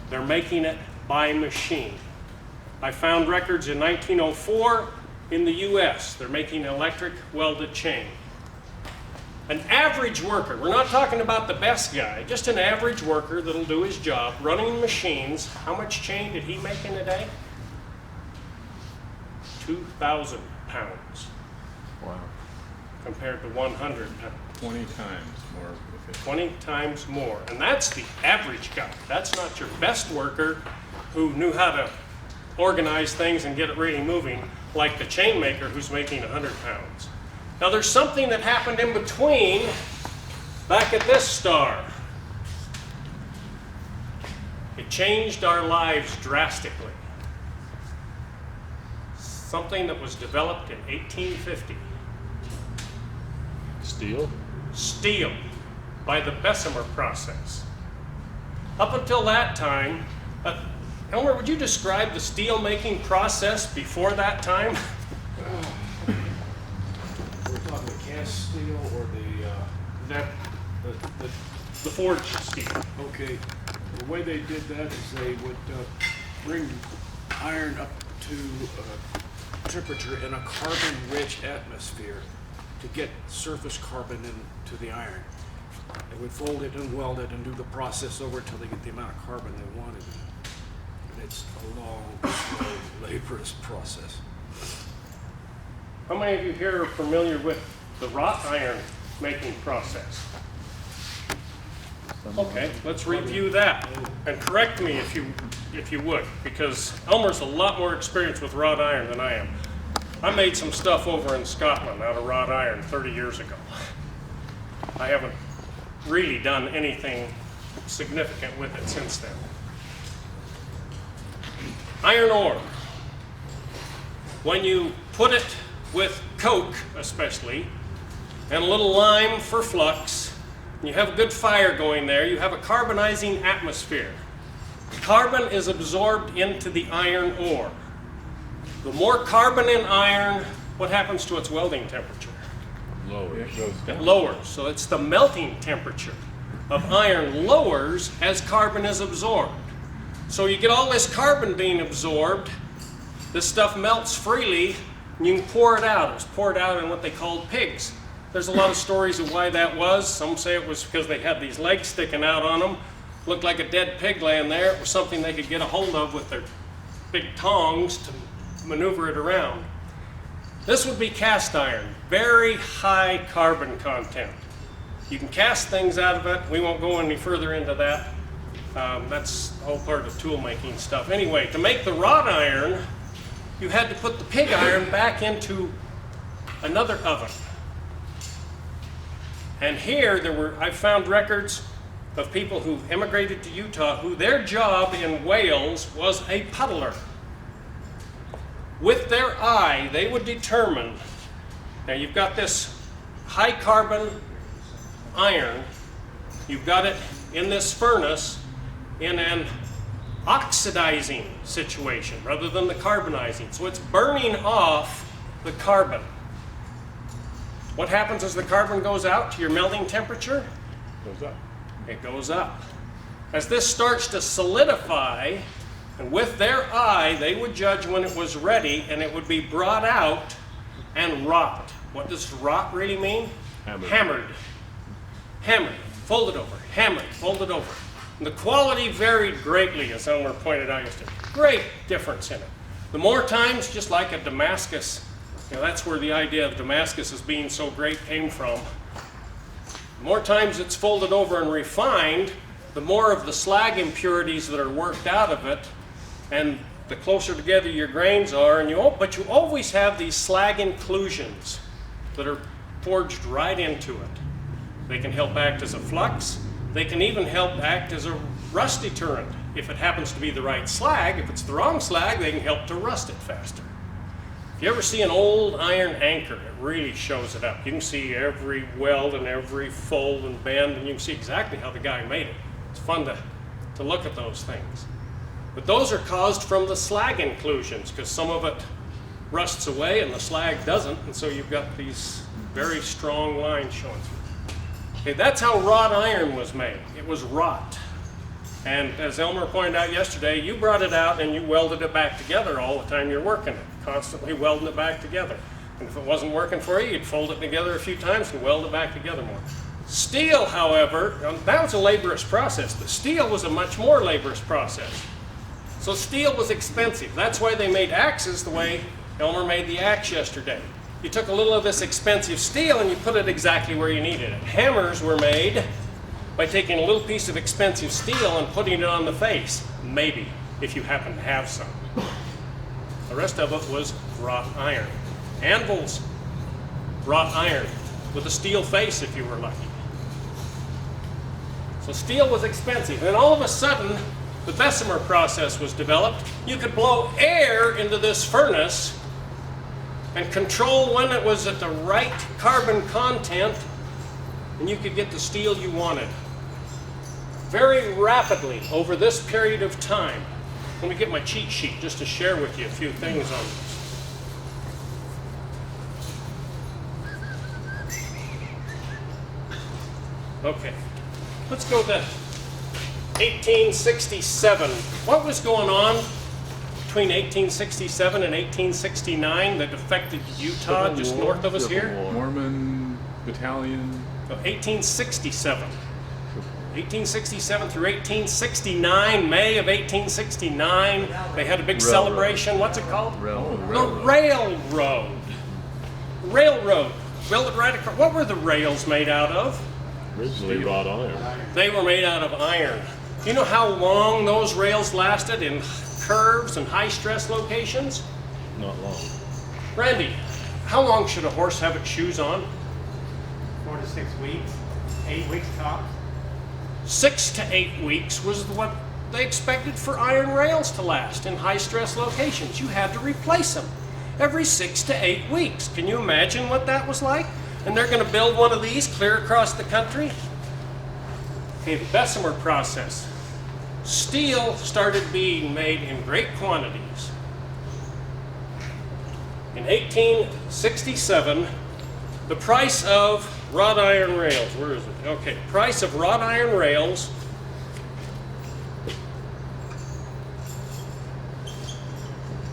S2: They're making it by machine. I found records in 1904 in the US. They're making electric welded chain. An average worker, we're not talking about the best guy, just an average worker that'll do his job, running machines. How much chain did he make in a day? 2,000 pounds.
S4: Wow.
S2: Compared to 100 pounds.
S3: 20 times more efficient.
S2: 20 times more. And that's the average guy. That's not your best worker who knew how to organize things and get it really moving, like the chain maker who's making 100 pounds. Now there's something that happened in between back at this star. It changed our lives drastically. Something that was developed in 1850.
S5: Steel?
S2: Steel, by the Bessemer process. Up until that time, Elmer, would you describe the steel making process before that time?
S1: We're talking the cast steel or
S2: The forged steel.
S1: okay. The way they did that is they would bring iron up to temperature in a carbon-rich atmosphere to get surface carbon into the iron. They would fold it and weld it and do the process over until they get the amount of carbon they wanted. And it's a long, slow, laborious process.
S2: How many of you here are familiar with the wrought iron making process? Okay, let's review that. And correct me if you would, because Elmer's a lot more experienced with wrought iron than I am. I made some stuff over in Scotland out of wrought iron 30 years ago. I haven't really done anything significant with it since then. Iron ore. When you put it with coke, especially, and a little lime for flux, and you have a good fire going there, you have a carbonizing atmosphere. Carbon is absorbed into the iron ore. The more carbon in iron, what happens to its welding temperature?
S5: Lower.
S3: It goes
S2: It
S3: down.
S2: lowers. So it's the melting temperature of iron lowers as carbon is absorbed. So you get all this carbon being absorbed, this stuff melts freely, and you can pour it out. It's poured out in what they called pigs. There's a lot of stories of why that was. Some say it was because they had these legs sticking out on them. Looked like a dead pig laying there. It was something they could get a hold of with their big tongs to maneuver it around. This would be cast iron, very high carbon content. You can cast things out of it. We won't go any further into that. That's all part of tool making stuff. Anyway, to make the wrought iron, you had to put the pig iron back into another oven. And here, I found records of people who immigrated to Utah who their job in Wales was a puddler. With their eye, they would determine, now you've got this high carbon iron, you've got it in this furnace in an oxidizing situation rather than the carbonizing. So it's burning off the carbon. What happens as the carbon goes out to your melting temperature?
S5: Goes up.
S2: It goes up. As this starts to solidify, and with their eye, they would judge when it was ready, and it would be brought out and wrought. What does wrought really mean?
S5: Hammered.
S2: Hammered. Hammered. Folded over. Hammered. Folded over. And the quality varied greatly, as Elmer pointed out yesterday. Great difference in it. The more times, just like a Damascus, that's where the idea of Damascus as being so great came from. The more times it's folded over and refined, the more of the slag impurities that are worked out of it, and the closer together your grains are, but you always have these slag inclusions that are forged right into it. They can help act as a flux. They can even help act as a rust deterrent. If it happens to be the right slag, if it's the wrong slag, they can help to rust it faster. If you ever see an old iron anchor, it really shows it up. You can see every weld and every fold and bend, and you can see exactly how the guy made it. It's fun to look at those things. But those are caused from the slag inclusions, because some of it rusts away and the slag doesn't, and so you've got these very strong lines showing through. Okay, that's how wrought iron was made. It was wrought. And as Elmer pointed out yesterday, you brought it out and you welded it back together all the time you're working it, constantly welding it back together. And if it wasn't working for you, you'd fold it together a few times and weld it back together more. Steel, however, that was a laborious process, but steel was a much more laborious process. So steel was expensive. That's why they made axes the way Elmer made the axe yesterday. You took a little of this expensive steel and you put it exactly where you needed it. Hammers were made by taking a little piece of expensive steel and putting it on the face, maybe, if you happen to have some. The rest of it was wrought iron. Anvils, wrought iron, with a steel face if you were lucky. So steel was expensive. And all of a sudden, the Bessemer process was developed. You could blow air into this furnace and control when it was at the right carbon content, and you could get the steel you wanted. Very rapidly over this period of time. Let me get my cheat sheet just to share with you a few things on this. Okay, let's go to 1867. What was going on between 1867 and 1869 that affected Utah just north of us here?
S3: Mormon battalion.
S2: 1867. 1867 through 1869, May of 1869, they had a big celebration. What's it called? The railroad. Railroad. Built it right across. What were the rails made out of?
S5: Originally wrought iron.
S2: They were made out of iron. You know how long those rails lasted in curves and high stress locations?
S5: Not long.
S2: Randy, how long should a horse have its shoes on?
S6: 4 to 6 weeks, 8 weeks tops.
S2: 6 to 8 weeks was what they expected for iron rails to last in high stress locations. You had to replace them every 6 to 8 weeks. Can you imagine what that was like? And they're going to build one of these clear across the country? Okay, the Bessemer process. Steel started being made in great quantities. In 1867, the price of wrought iron rails, where is it? Okay, price of wrought iron rails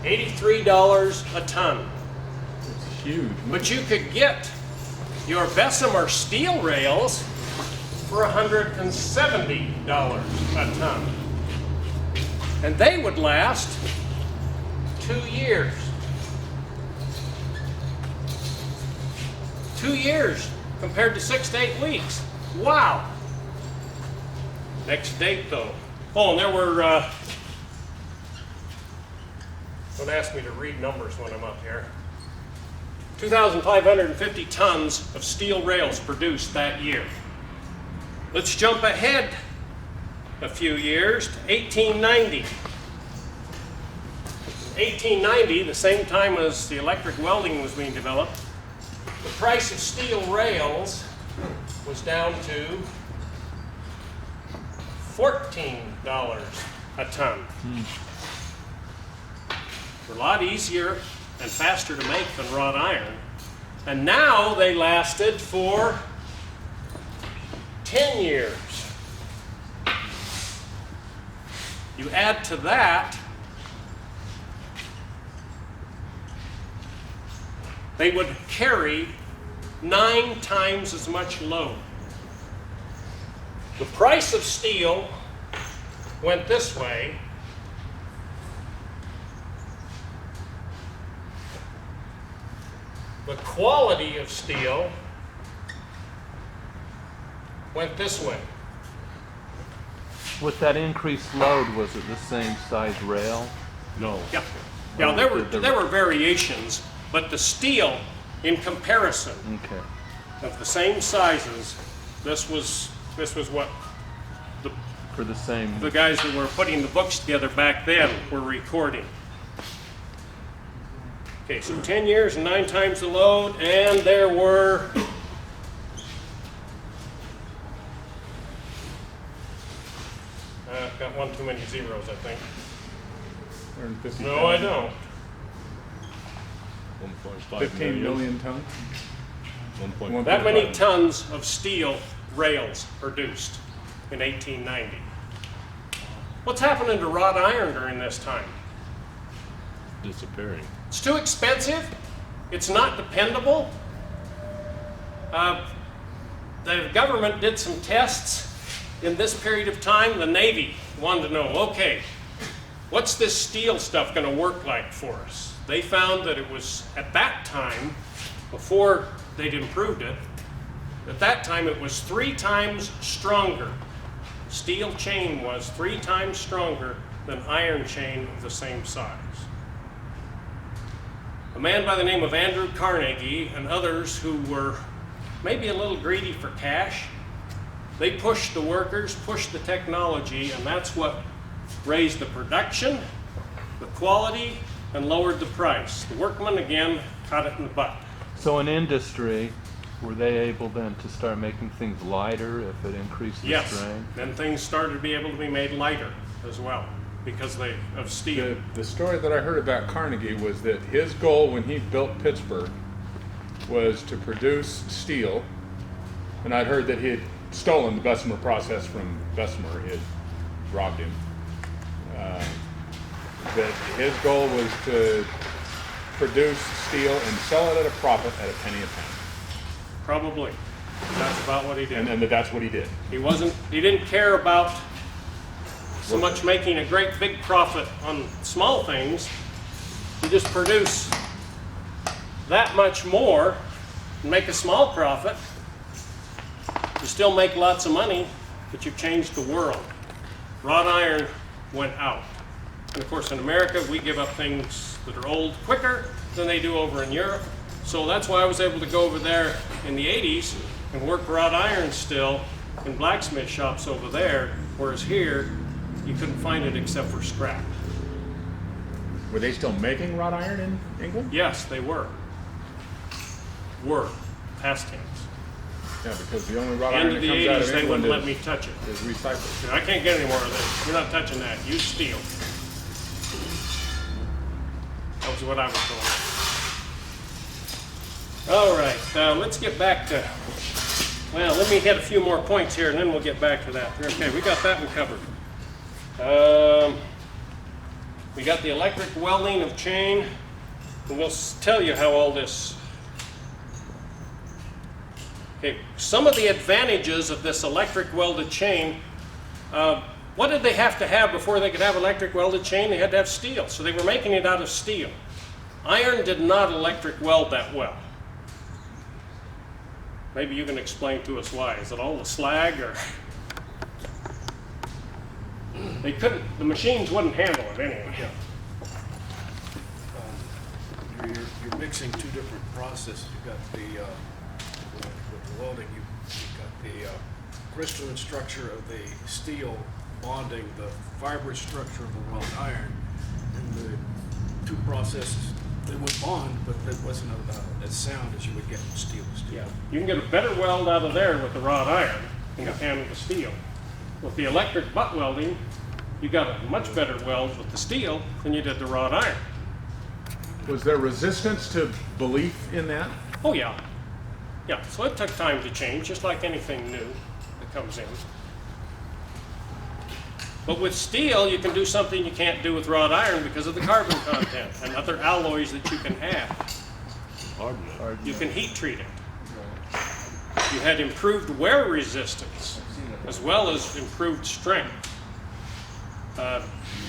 S2: $83 a ton.
S3: It's huge.
S2: But you could get your Bessemer steel rails for $170 a ton. And they would last 2 years. 2 years compared to 6 to 8 weeks. Wow. Next date though. Oh, and there were, don't ask me to read numbers when I'm up here. 2,550 tons of steel rails produced that year. Let's jump ahead a few years to 1890. 1890, the same time as the electric welding was being developed, the price of steel rails was down to $14 a ton. They're a lot easier and faster to make than wrought iron. And now they lasted for 10 years. You add to that, they would carry 9 times as much load. The price of steel went this way. The quality of steel went this way.
S4: With that increased load, was it the same size rail?
S5: No.
S2: Yeah, yeah. There were variations, but the steel, in comparison
S4: Okay.
S2: of the same sizes, this was what
S4: For the same.
S2: the guys that were putting the books together back then were recording. Okay, so 10 years and 9 times the load, and there were I've got one too many zeros, I think.
S3: 150
S2: No, I don't.
S5: 1.5
S3: 15 million tons.
S5: 1.5.
S2: That many tons of steel rails produced in 1890. What's happening to wrought iron during this time?
S5: Disappearing.
S2: It's too expensive. It's not dependable. The government did some tests in this period of time. The Navy wanted to know, okay, what's this steel stuff going to work like for us? They found that it was, at that time, before they'd improved it, at that time it was 3 times stronger. Steel chain was 3 times stronger than iron chain of the same size. A man by the name of Andrew Carnegie and others who were maybe a little greedy for cash, they pushed the workers, pushed the technology, and that's what raised the production, the quality, and lowered the price. The workmen, again, caught it in the butt.
S4: So in industry, were they able then to start making things lighter if it increased the
S2: Yes,
S4: strain?
S2: then things started to be able to be made lighter as well because of steel.
S3: The story that I heard about Carnegie was that his goal when he built Pittsburgh was to produce steel, and I'd heard that he had stolen the Bessemer process from Bessemer. He had robbed him. That his goal was to produce steel and sell it at a profit at a penny a pound.
S2: Probably. That's about what he did.
S3: And then that's what he did.
S2: He didn't care about so much making a great big profit on small things. You just produce that much more and make a small profit. You still make lots of money, but you've changed the world. Wrought iron went out. And of course in America we give up things that are old quicker than they do over in Europe. So that's why I was able to go over there in the 80s and work wrought iron still in blacksmith shops over there, whereas here you couldn't find it except for scrap.
S3: Were they still making wrought iron in England?
S2: Yes, they were. Past tense.
S3: Yeah, because the only wrought iron
S2: End of
S3: that
S2: the
S3: comes out
S2: 80s,
S3: of
S2: they
S3: England
S2: wouldn't let me touch it.
S3: is recycled.
S2: I can't get any more of this. You're not touching that. Use steel. That was what I was told. All right, let's get back to, well, let me hit a few more points here and then we'll get back to that. Okay, we got that one covered. We got the electric welding of chain, and we'll tell you how all this. Okay, some of the advantages of this electric welded chain, what did they have to have before they could have electric welded chain? They had to have steel, so they were making it out of steel. Iron did not electric weld that well. Maybe you can explain to us why. Is it all the slag, or they couldn't? The machines wouldn't handle it anyway.
S1: Yeah. You're mixing two different processes. You've got the with the welding, you've got the crystalline structure of the steel bonding the fibrous structure of the wrought iron, and the two processes, they would bond, but that wasn't as sound as you would get in steel to steel.
S2: Yeah, you can get a better weld out of there with the wrought iron than you can with the steel. With the electric butt welding, you got a much better weld with the steel than you did the wrought iron.
S3: Was there resistance to belief in that?
S2: Oh yeah, yeah. So it took time to change, just like anything new that comes in. But with steel, you can do something you can't do with wrought iron because of the carbon content and other alloys that you can add. You can heat treat it. You had improved wear resistance as well as improved strength.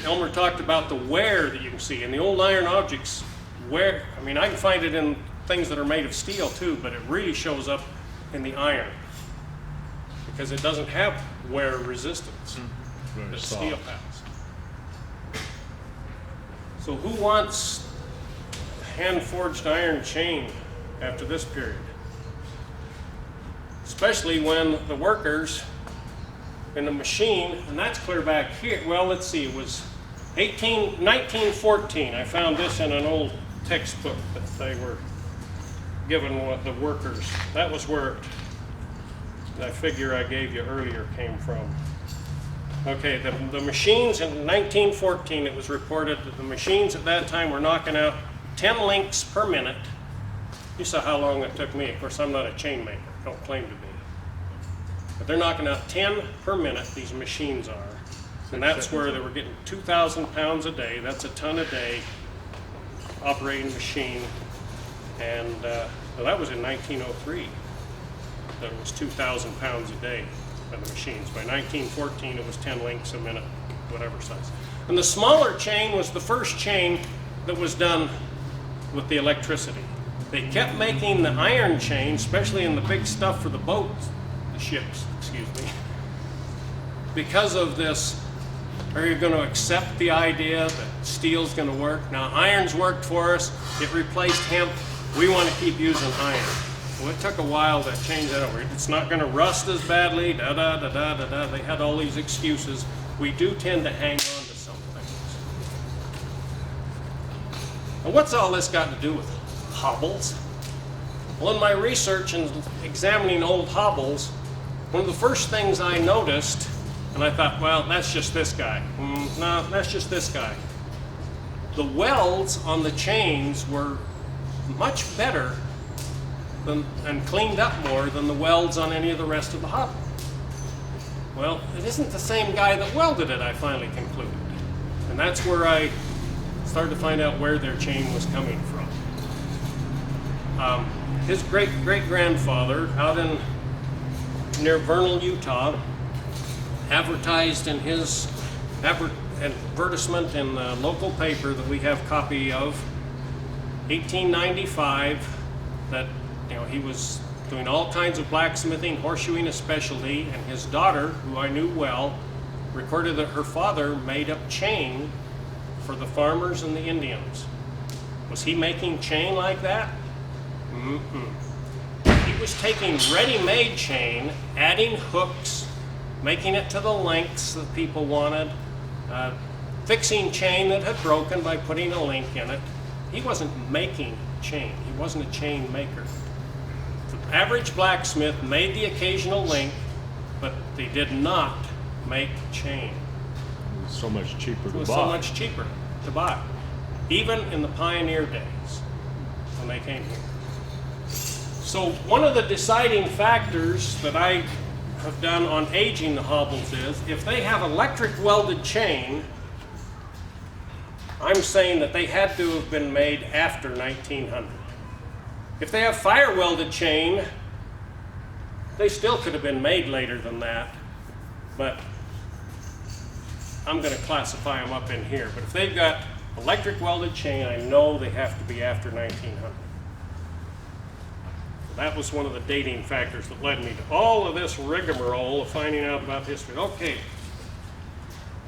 S2: Elmer talked about the wear that you can see in the old iron objects. Wear, I mean, I can find it in things that are made of steel too, but it really shows up in the iron because it doesn't have wear resistance that steel has. So who wants hand-forged iron chain after this period? Especially when the workers in the machine, and that's clear back here. Well, let's see, it was 1914. I found this in an old textbook that they were given what the workers, that was where that figure I gave you earlier came from. Okay, the machines in 1914, it was reported that the machines at that time were knocking out 10 links per minute. You saw how long it took me. Of course, I'm not a chain maker, don't claim to be. But they're knocking out 10 per minute, these machines are. And that's where they were getting 2,000 pounds a day. That's a ton a day operating machine. And well, that was in 1903. That was 2,000 pounds a day of the machines. By 1914, it was 10 links a minute, whatever size. And the smaller chain was the first chain that was done with the electricity. They kept making the iron chain, especially in the big stuff for the boats, the ships, excuse me. Because of this, are you going to accept the idea that steel's going to work? Now, iron's worked for us. It replaced hemp. We want to keep using iron. Well, it took a while to change that over. It's not going to rust as badly, da-da-da-da-da-da. They had all these excuses. We do tend to hang on to some things. And what's all this got to do with hobbles? Well, in my research and examining old hobbles, one of the first things I noticed, and I thought, well, that's just this guy. No, that's just this guy. The welds on the chains were much better than, and cleaned up more than the welds on any of the rest of the hobble. Well, it isn't the same guy that welded it, I finally concluded. And that's where I started to find out where their chain was coming from. His great-great-grandfather out in near Vernal, Utah, advertised in his advertisement in the local paper that we have copy of, 1895, that he was doing all kinds of blacksmithing, horseshoeing a specialty, and his daughter, who I knew well, recorded that her father made up chain for the farmers and the Indians. Was he making chain like that? He was taking ready-made chain, adding hooks, making it to the lengths that people wanted, fixing chain that had broken by putting a link in it. He wasn't making chain. He wasn't a chain maker. The average blacksmith made the occasional link, but they did not make chain.
S5: It was so much cheaper to buy.
S2: It was so much cheaper to buy, even in the pioneer days when they came here. So one of the deciding factors that I have done on aging the hobbles is, if they have electric welded chain, I'm saying that they had to have been made after 1900. If they have fire welded chain, they still could have been made later than that, but I'm going to classify them up in here. But if they've got electric welded chain, I know they have to be after 1900. That was one of the dating factors that led me to all of this rigmarole of finding out about history. Okay,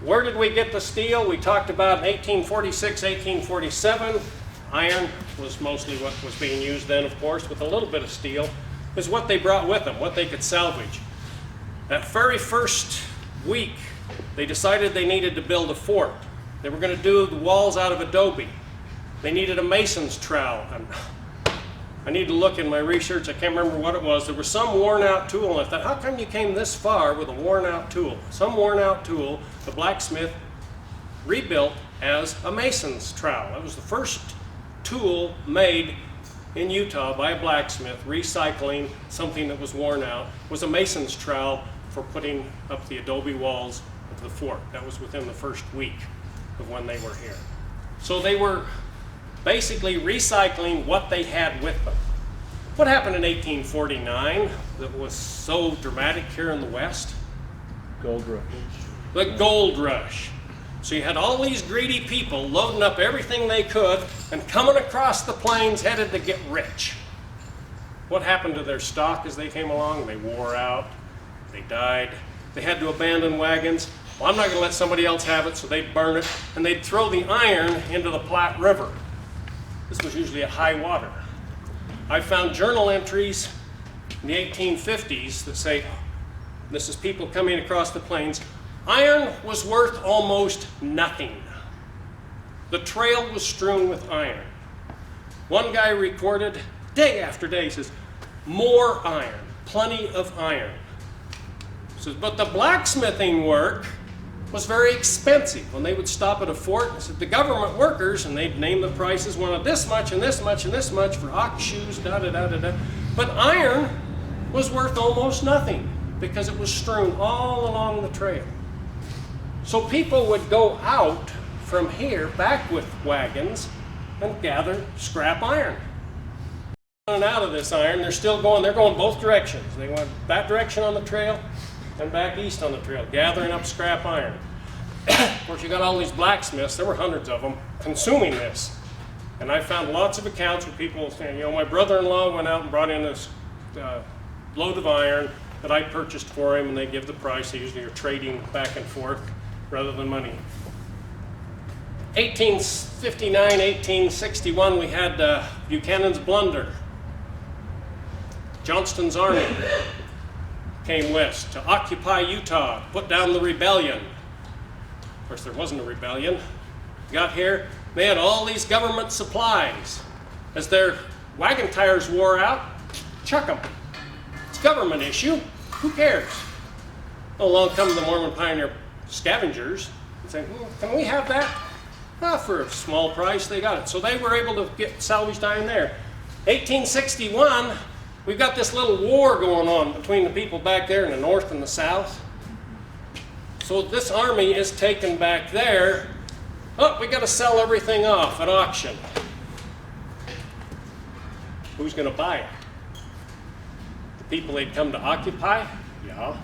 S2: where did we get the steel? We talked about in 1846, 1847. Iron was mostly what was being used then, of course, with a little bit of steel. Is what they brought with them, what they could salvage. That very first week, they decided they needed to build a fort. They were going to do the walls out of adobe. They needed a mason's trowel. And I need to look in my research, I can't remember what it was. There was some worn out tool, and I thought, how come you came this far with a worn out tool? Some worn out tool, the blacksmith rebuilt as a mason's trowel. It was the first tool made in Utah by a blacksmith, recycling something that was worn out, was a mason's trowel for putting up the adobe walls of the fort. That was within the first week of when they were here. So they were basically recycling what they had with them. What happened in 1849 that was so dramatic here in the West?
S5: Gold rush.
S2: The gold rush. So you had all these greedy people loading up everything they could and coming across the plains headed to get rich. What happened to their stock as they came along? They wore out, they died, they had to abandon wagons. Well, I'm not going to let somebody else have it, so they'd burn it, and they'd throw the iron into the Platte River. This was usually at high water. I found journal entries in the 1850s that say, this is people coming across the plains, iron was worth almost nothing. The trail was strewn with iron. One guy recorded day after day, says, more iron, plenty of iron. Says, but the blacksmithing work was very expensive. When they would stop at a fort and said, the government workers, and they'd name the prices, wanted this much and this much and this much for ox shoes, da-da-da-da-da. But iron was worth almost nothing because it was strewn all along the trail. So people would go out from here back with wagons and gather scrap iron. And out of this iron, they're going both directions. They went that direction on the trail and back east on the trail, gathering up scrap iron. Of course, you got all these blacksmiths, there were hundreds of them, consuming this. And I found lots of accounts where people saying, my brother-in-law went out and brought in this load of iron that I purchased for him, and they give the price. They usually are trading back and forth rather than money. 1859, 1861, we had Buchanan's blunder. Johnston's army came west to occupy Utah, put down the rebellion. Of course, there wasn't a rebellion. Got here, they had all these government supplies. As their wagon tires wore out, chuck them. It's a government issue. Who cares? Along come the Mormon pioneer scavengers and say, can we have that? For a small price, they got it. So they were able to get salvaged iron there. 1861, we've got this little war going on between the people back there in the north and the south. So this army is taken back there. Oh, we got to sell everything off at auction. Who's going to buy it? The people they'd come to occupy? Yeah,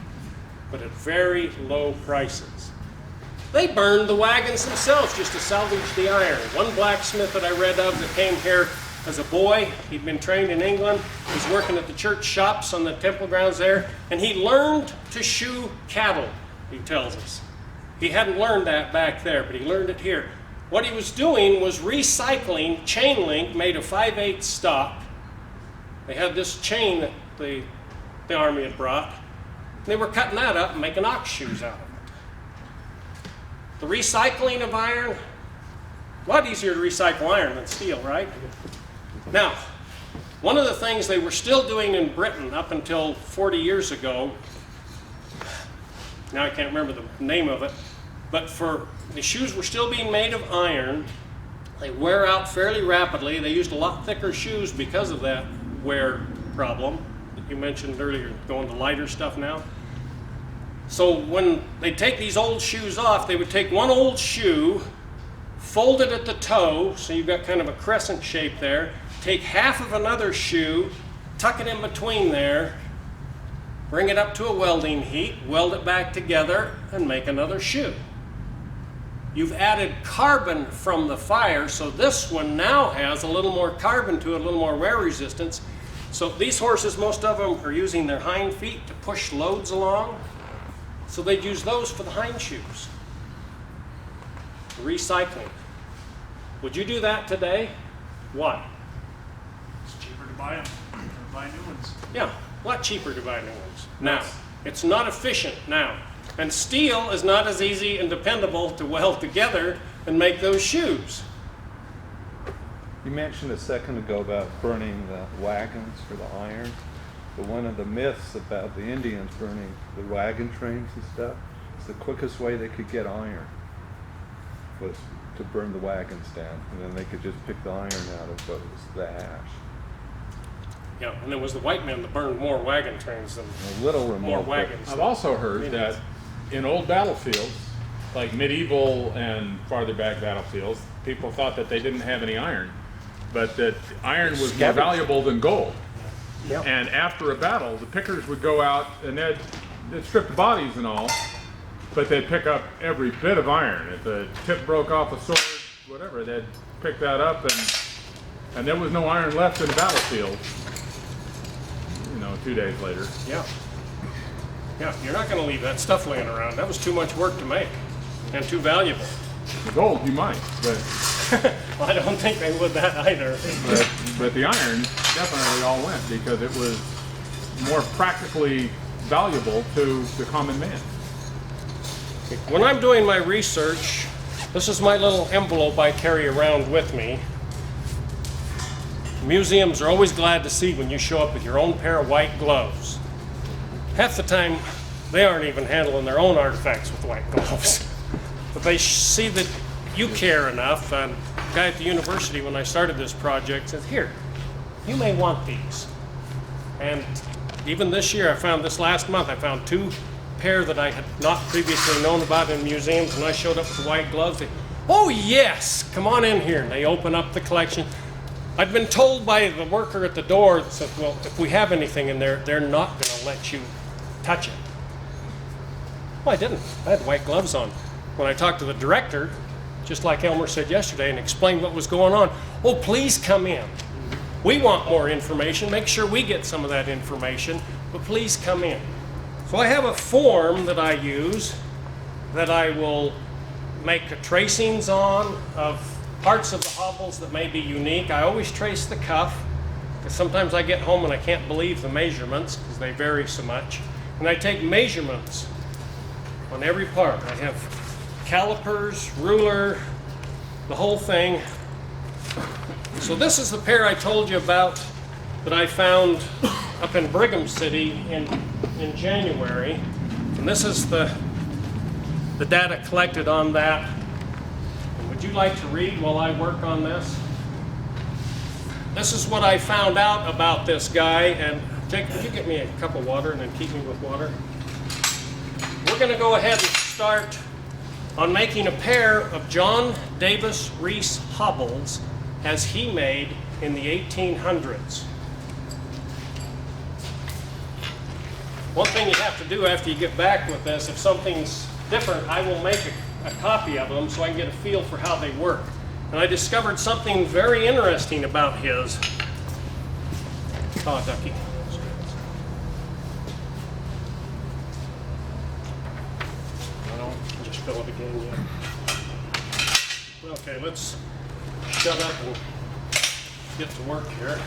S2: but at very low prices. They burned the wagons themselves just to salvage the iron. One blacksmith that I read of that came here as a boy, he'd been trained in England, was working at the church shops on the temple grounds there, and he learned to shoe cattle, he tells us. He hadn't learned that back there, but he learned it here. What he was doing was recycling chain link made of 5/8 stock. They had this chain that the army had brought. They were cutting that up and making ox shoes out of it. The recycling of iron, a lot easier to recycle iron than steel, right? Now, one of the things they were still doing in Britain up until 40 years ago, now I can't remember the name of it, but for the shoes were still being made of iron. They wear out fairly rapidly. They used a lot thicker shoes because of that wear problem that you mentioned earlier, going to lighter stuff now. So when they take these old shoes off, they would take one old shoe, fold it at the toe, so you've got kind of a crescent shape there, take half of another shoe, tuck it in between there, bring it up to a welding heat, weld it back together, and make another shoe. You've added carbon from the fire, so this one now has a little more carbon to it, a little more wear resistance. So these horses, most of them are using their hind feet to push loads along. So they'd use those for the hind shoes. Recycling. Would you do that today? Why?
S7: It's cheaper to buy them or buy new ones.
S2: Yeah, a lot cheaper to buy new ones. Now, it's not efficient now. And steel is not as easy and dependable to weld together and make those shoes.
S4: You mentioned a second ago about burning the wagons for the iron, but one of the myths about the Indians burning the wagon trains and stuff is the quickest way they could get iron was to burn the wagons down, and then they could just pick the iron out of those, the ash.
S2: Yeah, and it was the white men that burned more wagon trains than
S4: A little remote.
S2: more
S4: but
S2: wagons.
S3: I've also heard that in old battlefields, like medieval and farther back battlefields, people thought that they didn't have any iron, but that iron was more valuable than gold.
S2: Yeah.
S3: And after a battle, the pickers would go out and they'd strip the bodies and all, but they'd pick up every bit of iron. If the tip broke off a sword, whatever, they'd pick that up, and there was no iron left in the battlefield, 2 days later.
S2: Yeah. Yeah, you're not going to leave that stuff laying around. That was too much work to make and too valuable.
S3: The gold you might, but
S2: Well, I don't think they would that either.
S3: but the iron definitely all went because it was more practically valuable to the common man.
S2: When I'm doing my research, this is my little envelope I carry around with me. Museums are always glad to see when you show up with your own pair of white gloves. Half the time, they aren't even handling their own artifacts with white gloves. But they see that you care enough. And the guy at the university, when I started this project, said, here, you may want these. And even this year, last month, I found 2 pair that I had not previously known about in museums. When I showed up with the white gloves, they, oh yes, come on in here. And they open up the collection. I'd been told by the worker at the door that said, well, if we have anything in there, they're not going to let you touch it. Well, I didn't. I had white gloves on. When I talked to the director, just like Elmer said yesterday, and explained what was going on, oh, please come in. We want more information. Make sure we get some of that information, but please come in. So I have a form that I use that I will make tracings on of parts of the hobbles that may be unique. I always trace the cuff, because sometimes I get home and I can't believe the measurements because they vary so much. And I take measurements on every part. I have calipers, ruler, the whole thing. So this is the pair I told you about that I found up in Brigham City in January. And this is the data collected on that. Would you like to read while I work on this? This is what I found out about this guy. And Jake, could you get me a cup of water and then keep me with water? We're going to go ahead and start on making a pair of John Davis Reese hobbles as he made in the 1800s. One thing you have to do after you get back with this, if something's different, I will make a copy of them so I can get a feel for how they work. And I discovered something very interesting about his. Oh, Ducky. Well, I'll just fill it again, yeah. Okay, let's shut up and get to work here.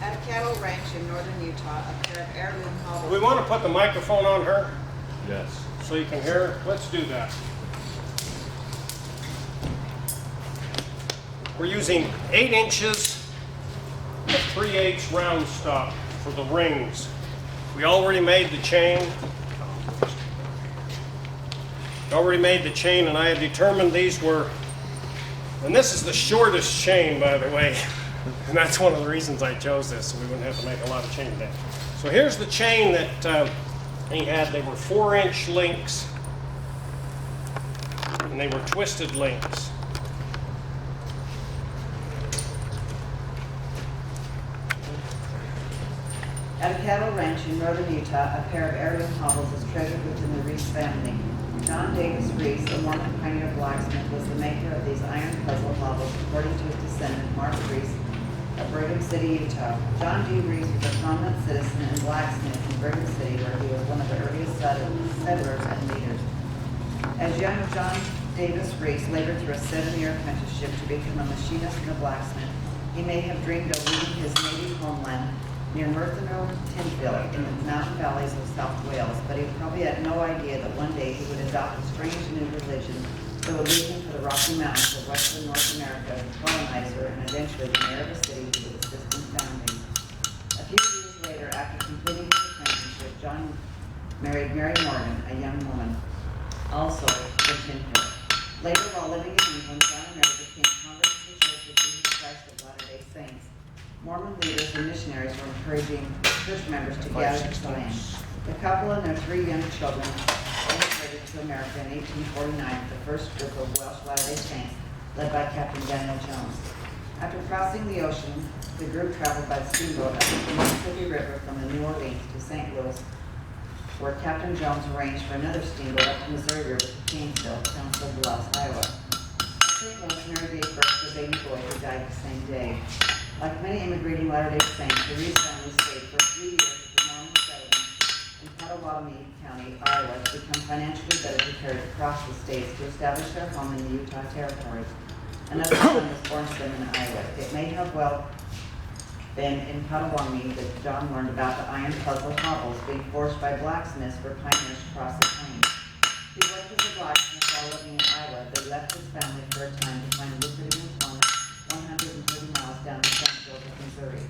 S8: At a cattle ranch in northern Utah, a pair of heirloom hobbles.
S2: Do we want to put the microphone on her
S5: Yes.
S2: so you can hear her? Let's do that. We're using 8 inches of 3/8 round stock for the rings. We already made the chain. And I had determined these were, and this is the shortest chain, by the way. And that's one of the reasons I chose this, so we wouldn't have to make a lot of chain there. So here's the chain that he had. They were 4-inch links, and they were twisted links.
S8: At a cattle ranch in northern Utah, a pair of heirloom hobbles is treasured within the Reese family. John Davis Reese, a Mormon pioneer blacksmith, was the maker of these iron puzzle hobbles, according to his descendant, Mark Reese, of Brigham City, Utah. John D. Reese was a prominent citizen and blacksmith in Brigham City, where he was one of the earliest settlers and leaders. As young John Davis Reese labored through a 7-year apprenticeship to become a machinist and a blacksmith, he may have dreamed of leaving his native homeland near Merthyr Tynfil in the mountain valleys of South Wales, but he probably had no idea that one day he would adopt a strange new religion that would lead him to the Rocky Mountains of western North America as a colonizer and eventually the mayor of a city he would assist in founding. A few years later, after completing his apprenticeship, John married Mary Morgan, a young woman, also from Tynfil. Later, while living in England, John and Mary became converts to the Church of Jesus Christ of Latter-day Saints. Mormon leaders and missionaries were encouraging church members to gather to land. The couple and their 3 young children immigrated to America in 1849 with the first group of Welsh Latter-day Saints led by Captain Daniel Jones. After crossing the ocean, the group traveled by steamboat up the Mississippi River from the New Orleans to St. Louis, where Captain Jones arranged for another steamboat up the Missouri River to Painesville, Council Bluffs, Iowa. St. Louis, Mary gave birth to a baby boy who died the same day. Like many immigrating Latter-day Saints, the Reese family stayed for 3 years at the Mormon settlement in Potawatomi County, Iowa, to become financially better prepared to cross the states to establish their home in the Utah Territory. Another son was born to them in Iowa. It may have well been in Potawatomi that John learned about the iron puzzle hobbles being forged by blacksmiths for pioneers across the plains. He worked as a blacksmith while living in Iowa, but left his family for a time to find lucrative employment 130 miles down the St. Joseph, Missouri.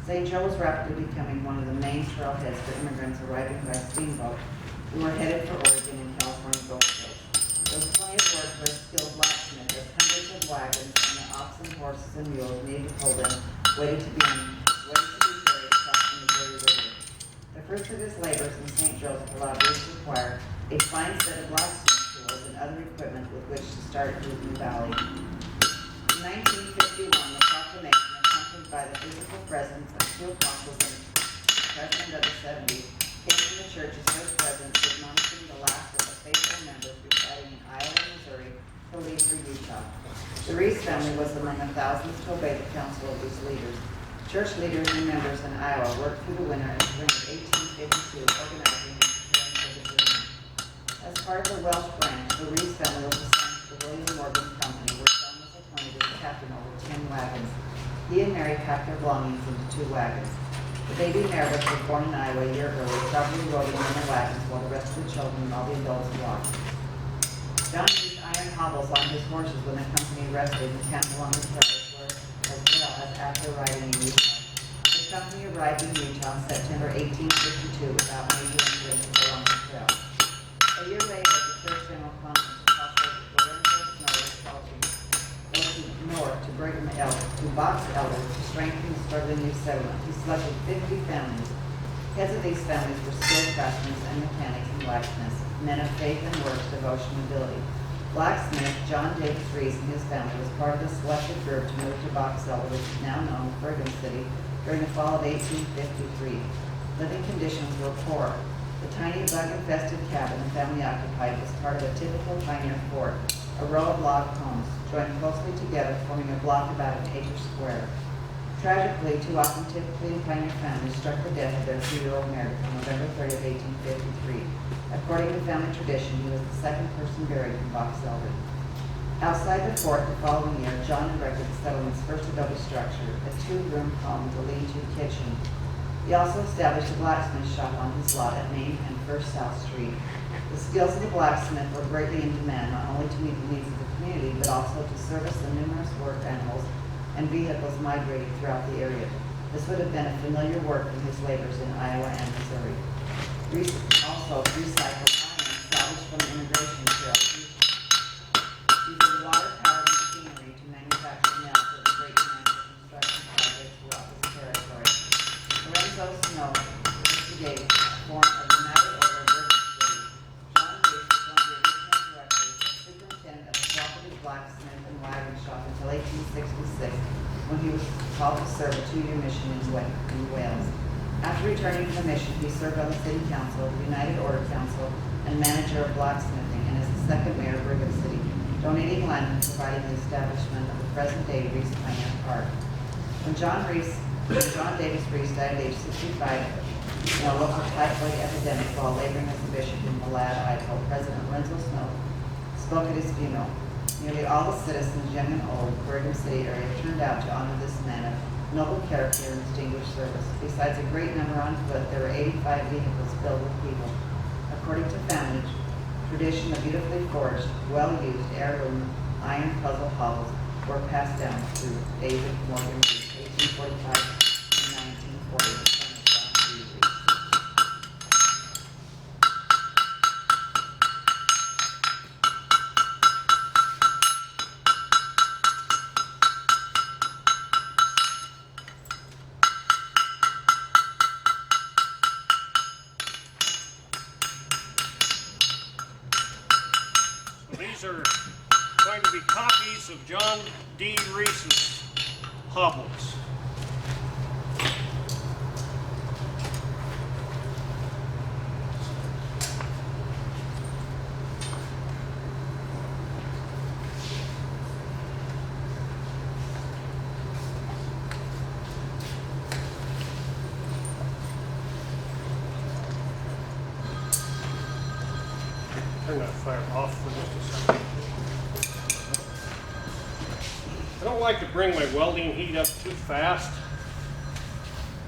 S8: St. Joe was rapidly becoming one of the main trailheads for immigrants arriving by steamboat who were headed for Oregon and California Gulf Coast. There was plenty of work for a skilled blacksmith, as hundreds of wagons and the oxen, horses, and mules needed to pull them waited to be carried across the Missouri River. The fruits of his labors in St. Joseph allowed Reese to acquire a fine set of blacksmith tools and other equipment with which to start Newton Valley. In 1951, the proclamation, accompanied by the physical presence of 2 apostles and the president of the 70, came from the church's first presence, admonishing the last of the faithful members residing in Iowa and Missouri to leave for Utah. The Reese family was among the thousands to obey the counsel of these leaders. Church leaders and members in Iowa worked through the winter and spring of 1852, organizing and preparing for the journey. As part of the Welsh branch, the Reese family was assigned to the William Morgan Company, where John was appointed as captain over 10 wagons. He and Mary packed their belongings into 2 wagons. The baby Meredith was born in Iowa a year early, probably loading in the wagons while the rest of the children and all the adults walked. John used iron hobbles on his horses when the company rested and camped along the trails, as well as after riding in Utah. The company arrived in Utah in September 1852 without major incidents along the trail. A year later, the Church General Conference proposed Lorenzo Snow north to Brigham to Box Elder to strengthen the struggling new settlement. He selected 50 families. Heads of these families were skilled craftsmen and mechanics and blacksmiths, men of faith and works, devotion, and ability. Blacksmith John Davis Reese and his family was part of the selected group to move to Box Elder, which is now known as Brigham City, during the fall of 1853. Living conditions were poor. The tiny bug-infested cabin the family occupied was part of a typical pioneer fort, a row of log homes, joined closely together, forming a block about an acre square. Tragically, too often typically in pioneer families struck the death of their 2-year-old Mary on November 30, 1853. According to family tradition, he was the second person buried in Box Elder. Outside the fort the following year, John erected the settlement's first adobe structure, a 2-room home with a lean-to kitchen. He also established a blacksmith shop on his lot at Main and First South Street. The skills of the blacksmith were greatly in demand, not only to meet the needs of the community, but also to service the numerous work animals and vehicles migrating throughout the area. This would have been a familiar work from his labors in Iowa and Missouri. Reese also recycled iron salvaged from immigration trails, using water-powered machinery to manufacture nails for the great demand for construction projects throughout this territory. Lorenzo Snow instigated a form of United Order of Brigham City. John Reese was one of the original directors and superintendent of the cooperative blacksmith and wagon shop until 1866, when he was called to serve a 2-year mission in Wales. After returning from the mission, he served on the City Council, the United Order Council, and manager of blacksmithing, and as the second mayor of Brigham City, donating land and providing the establishment of the present-day Reese Pioneer Park. When John Davis Reese died at age 65 in a local typhoid epidemic while laboring as a bishop in Malad, Idaho, President Lorenzo Snow spoke at his funeral. Nearly all the citizens, young and old, of the Brigham City area turned out to honor this man of noble character and distinguished service. Besides a great number on foot, there were 85 vehicles filled with people. According to family tradition, the beautifully forged, well-used heirloom iron puzzle hobbles were passed down through David Morgan Reese, 1845 to 1940. The son of John D. Reese.
S2: These are going to be copies of John D. Reese's Hobbles. Turn that fire off for just a second. I don't like to bring my welding heat up too fast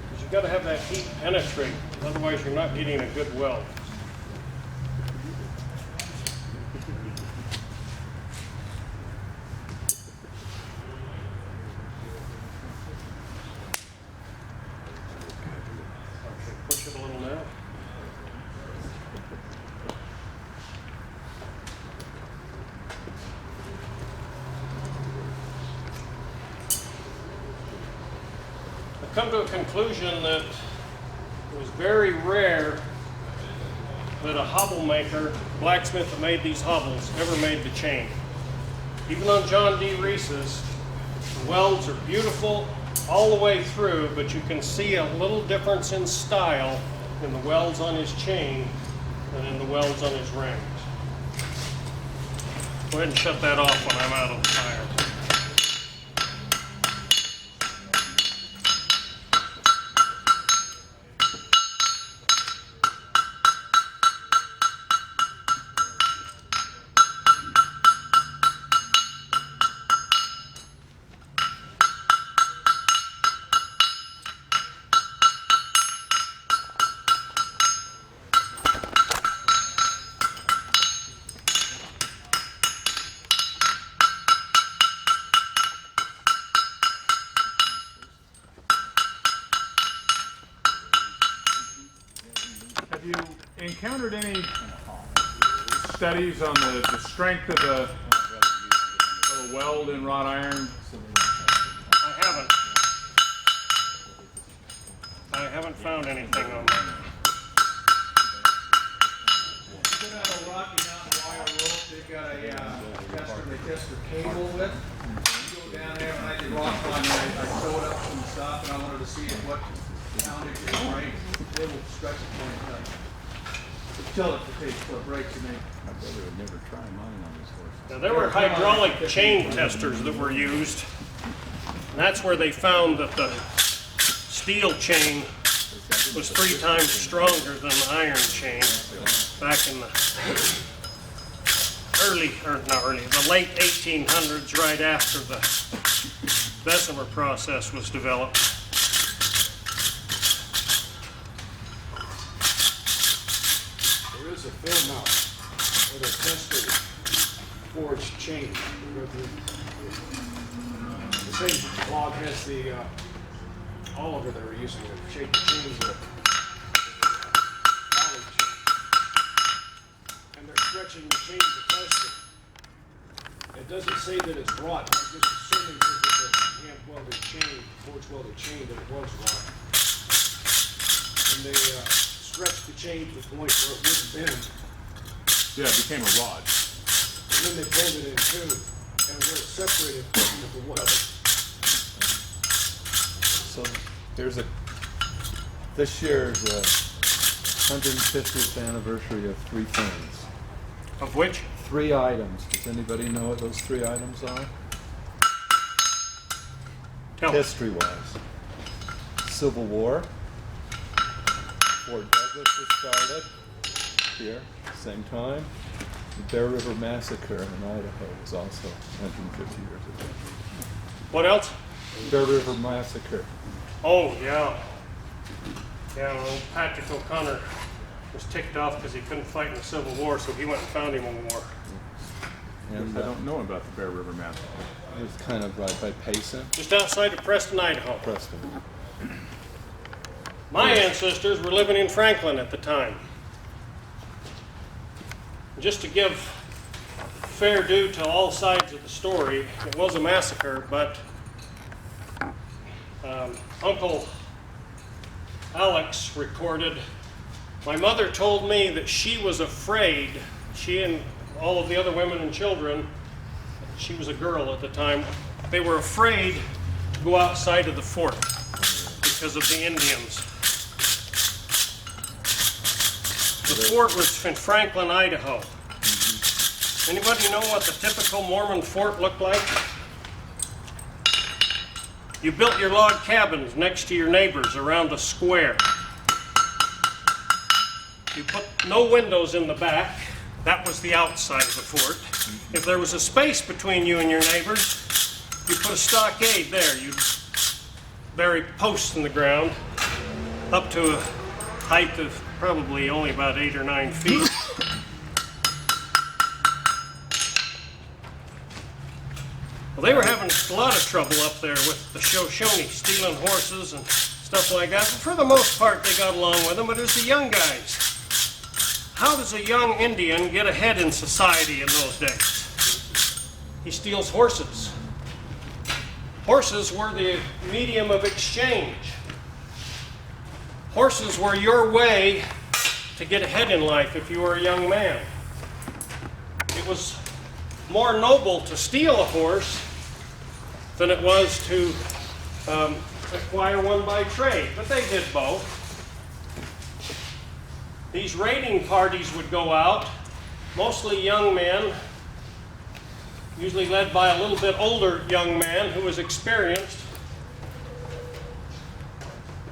S2: because you've got to have that heat penetrate, otherwise you're not getting a good weld. Okay, push it a little now. Come to a conclusion that it was very rare that a hobble maker, blacksmith that made these hobbles, ever made the chain. Even on John D. Reese's, the welds are beautiful all the way through, but you can see a little difference in style in the welds on his chain than in the welds on his rings. Go ahead and shut that off when I'm out of the fire.
S3: Have you encountered any studies on the strength of a weld in wrought iron?
S2: I haven't found anything on that.
S9: Put out a Rocky Mountain wire rope. They've got a tester they test their cable with. You go down there, and I did rock climbing. I sewed up some stuff, and I wanted to see what poundage it breaks. They will stretch it 20 times. Until it takes till it breaks, and they.
S5: My brother would never try mine on his horse.
S2: Now, there were hydraulic chain testers that were used, and that's where they found that the steel chain was 3 times stronger than the iron chain back in the the late 1800s, right after the Bessemer process was developed.
S1: There is a film out where they tested forged chain. The same blog has the Oliver they were using to shape the chains with. And they're stretching the chain to test it. It doesn't say that it's wrought. I'm just assuming because it's a hand welded chain, forged welded chain, that it was wrought. And they stretched the chain to the point where it wouldn't bend.
S3: Yeah, it became a rod.
S1: And then they pulled it in two, and where it separated from the weld.
S4: So there's this year is the 150th anniversary of 3 things.
S2: Of which?
S4: 3 items. Does anybody know what those 3 items are?
S2: Tell me.
S4: history-wise. Civil War. Fort Douglas was started here, same time. The Bear River Massacre in Idaho was also 150 years ago.
S2: What else?
S4: Bear River Massacre.
S2: Oh, yeah. Yeah, well, Patrick O'Connor was ticked off because he couldn't fight in the Civil War, so he went and found him a war.
S4: And
S3: I don't know about the Bear River Massacre.
S4: it was kind of right by Payson,
S2: Just outside of Preston, Idaho.
S4: Preston.
S2: My ancestors were living in Franklin at the time. Just to give fair due to all sides of the story, it was a massacre, but Uncle Alex recorded, my mother told me that she was afraid, she and all of the other women and children, she was a girl at the time, they were afraid to go outside of the fort because of the Indians. The fort was in Franklin, Idaho. Anybody know what the typical Mormon fort looked like? You built your log cabins next to your neighbors around a square. You put no windows in the back. That was the outside of the fort. If there was a space between you and your neighbors, you put a stockade there. You'd bury posts in the ground up to a height of probably only about 8 or 9 feet. Well, they were having a lot of trouble up there with the Shoshone, stealing horses and stuff like that. But for the most part, they got along with them, but it was the young guys. How does a young Indian get ahead in society in those days? He steals horses. Horses were the medium of exchange. Horses were your way to get ahead in life if you were a young man. It was more noble to steal a horse than it was to acquire one by trade, but they did both. These raiding parties would go out, mostly young men, usually led by a little bit older young man who was experienced.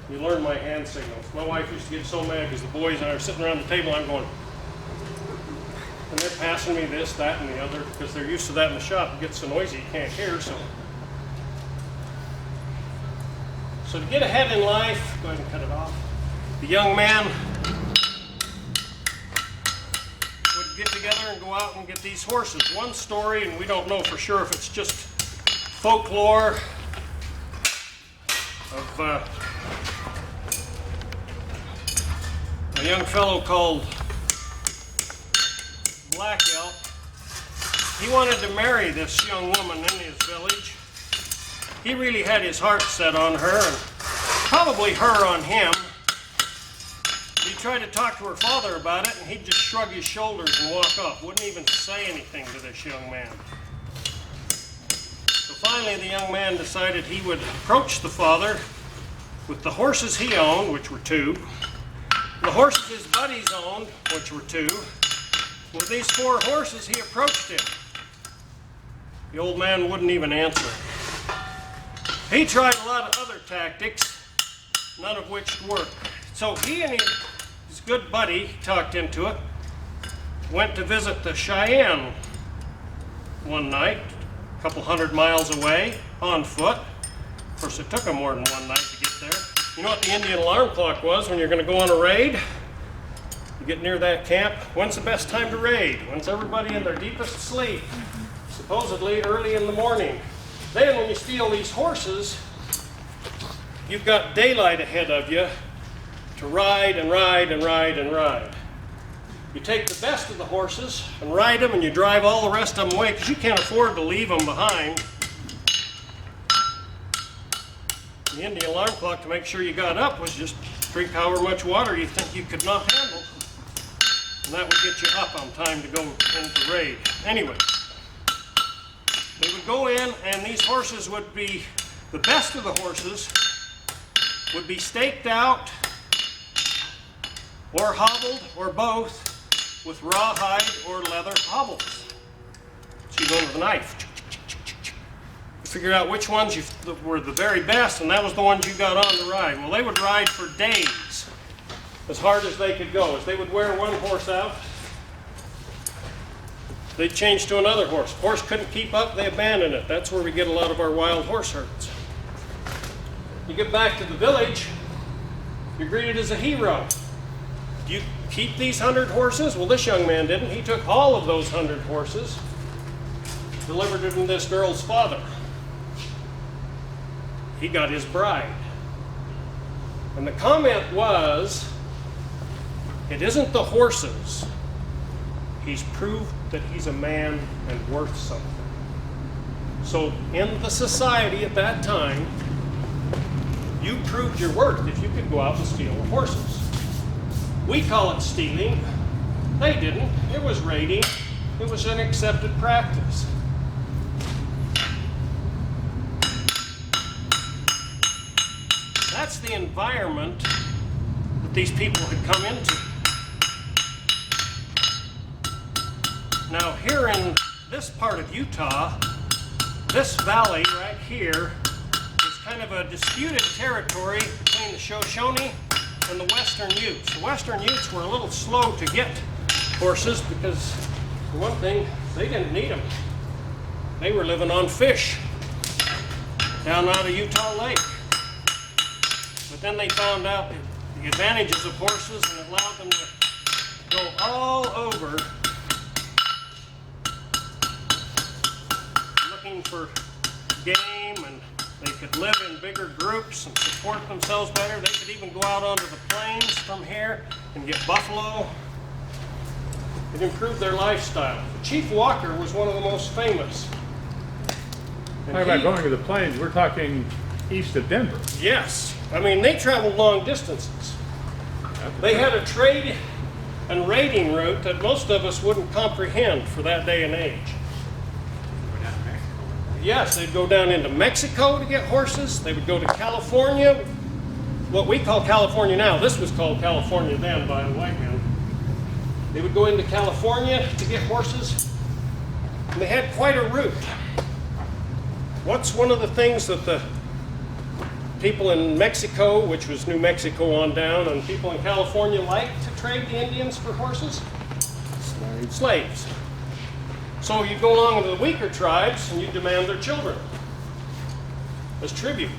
S2: You learn my hand signals. My wife used to get so mad because the boys and I are sitting around the table, I'm going, and they're passing me this, that, and the other, because they're used to that in the shop. It gets so noisy you can't hear, so to get ahead in life, go ahead and cut it off. The young man would get together and go out and get these horses. One story, and we don't know for sure if it's just folklore of a young fellow called Black Elk. He wanted to marry this young woman in his village. He really had his heart set on her, and probably her on him. He tried to talk to her father about it, and he'd just shrug his shoulders and walk off. Wouldn't even say anything to this young man. So finally, the young man decided he would approach the father with the horses he owned, which were 2, the horses his buddies owned, which were 2. With these 4 horses, he approached him. The old man wouldn't even answer. He tried a lot of other tactics, none of which worked. So he and his good buddy talked into it, went to visit the Cheyenne one night, a couple 100 miles away, on foot. Of course, it took them more than one night to get there. You know what the Indian alarm clock was when you're going to go on a raid? You get near that camp, when's the best time to raid? When's everybody in their deepest sleep? Supposedly early in the morning. Then when you steal these horses, you've got daylight ahead of you to ride and ride and ride and ride. You take the best of the horses and ride them, and you drive all the rest of them away because you can't afford to leave them behind. The Indian alarm clock to make sure you got up was just drink however much water you think you could not handle. And that would get you up on time to go into raid. Anyway, we would go in, and these horses would be, the best of the horses would be staked out or hobbled or both with rawhide or leather hobbles. So you go with a knife. figured out which ones were the very best, and that was the ones you got on the ride. Well, they would ride for days, as hard as they could go. As they would wear one horse out, they'd change to another horse. Horse couldn't keep up, they abandoned it. That's where we get a lot of our wild horse herds. You get back to the village, you're greeted as a hero. Do you keep these 100 horses? Well, this young man didn't. He took all of those 100 horses, delivered them to this girl's father. He got his bride. And the comment was, it isn't the horses. He's proved that he's a man and worth something. So in the society at that time, you proved your worth if you could go out and steal the horses. We call it stealing. They didn't. It was raiding. It was an accepted practice. That's the environment that these people had come into. Now here in this part of Utah, this valley right here is kind of a disputed territory between the Shoshone and the Western Utes. The Western Utes were a little slow to get horses because, for one thing, they didn't need them. They were living on fish down out of Utah Lake. But then they found out the advantages of horses and it allowed them to go all over looking for game, and they could live in bigger groups and support themselves better. They could even go out onto the plains from here and get buffalo. It improved their lifestyle. Chief Walker was one of the most famous. And
S3: Talking about going to the plains, we're talking east of Denver.
S2: Yes. I mean, they traveled long distances. They had a trade and raiding route that most of us wouldn't comprehend for that day and age.
S6: Go down to Mexico.
S2: Yes, they'd go down into Mexico to get horses. They would go to California, what we call California now. This was called California then by the white men. They would go into California to get horses, and they had quite a route. What's one of the things that the people in Mexico, which was New Mexico on down, and people in California liked to trade the Indians for horses? Slaves. So you go along with the weaker tribes and you demand their children as tribute.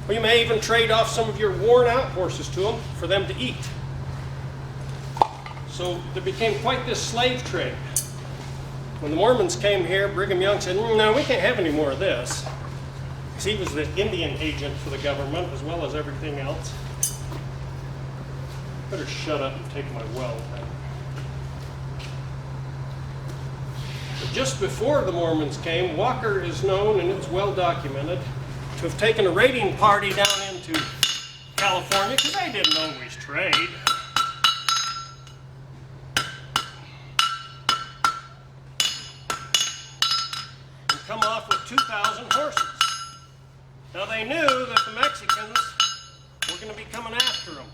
S2: Or you may even trade off some of your worn out horses to them for them to eat. So there became quite this slave trade. When the Mormons came here, Brigham Young said, no, we can't have any more of this. Because he was the Indian agent for the government as well as everything else. Better shut up and take my well. But just before the Mormons came, Walker is known, and it's well documented, to have taken a raiding party down into California, because they didn't always trade. And come off with 2,000 horses. Now they knew that the Mexicans were going to be coming after them.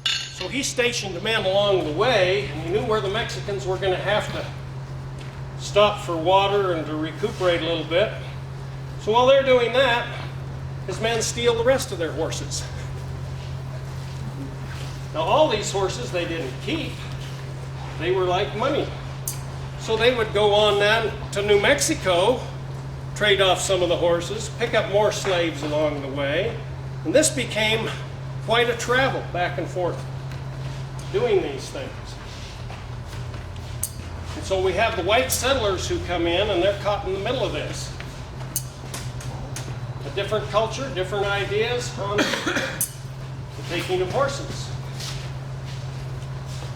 S2: So he stationed men along the way, and he knew where the Mexicans were going to have to stop for water and to recuperate a little bit. So while they're doing that, his men steal the rest of their horses. Now all these horses they didn't keep. They were like money. So they would go on then to New Mexico, trade off some of the horses, pick up more slaves along the way, and this became quite a travel back and forth doing these things. And so we have the white settlers who come in and they're caught in the middle of this. A different culture, different ideas on the taking of horses.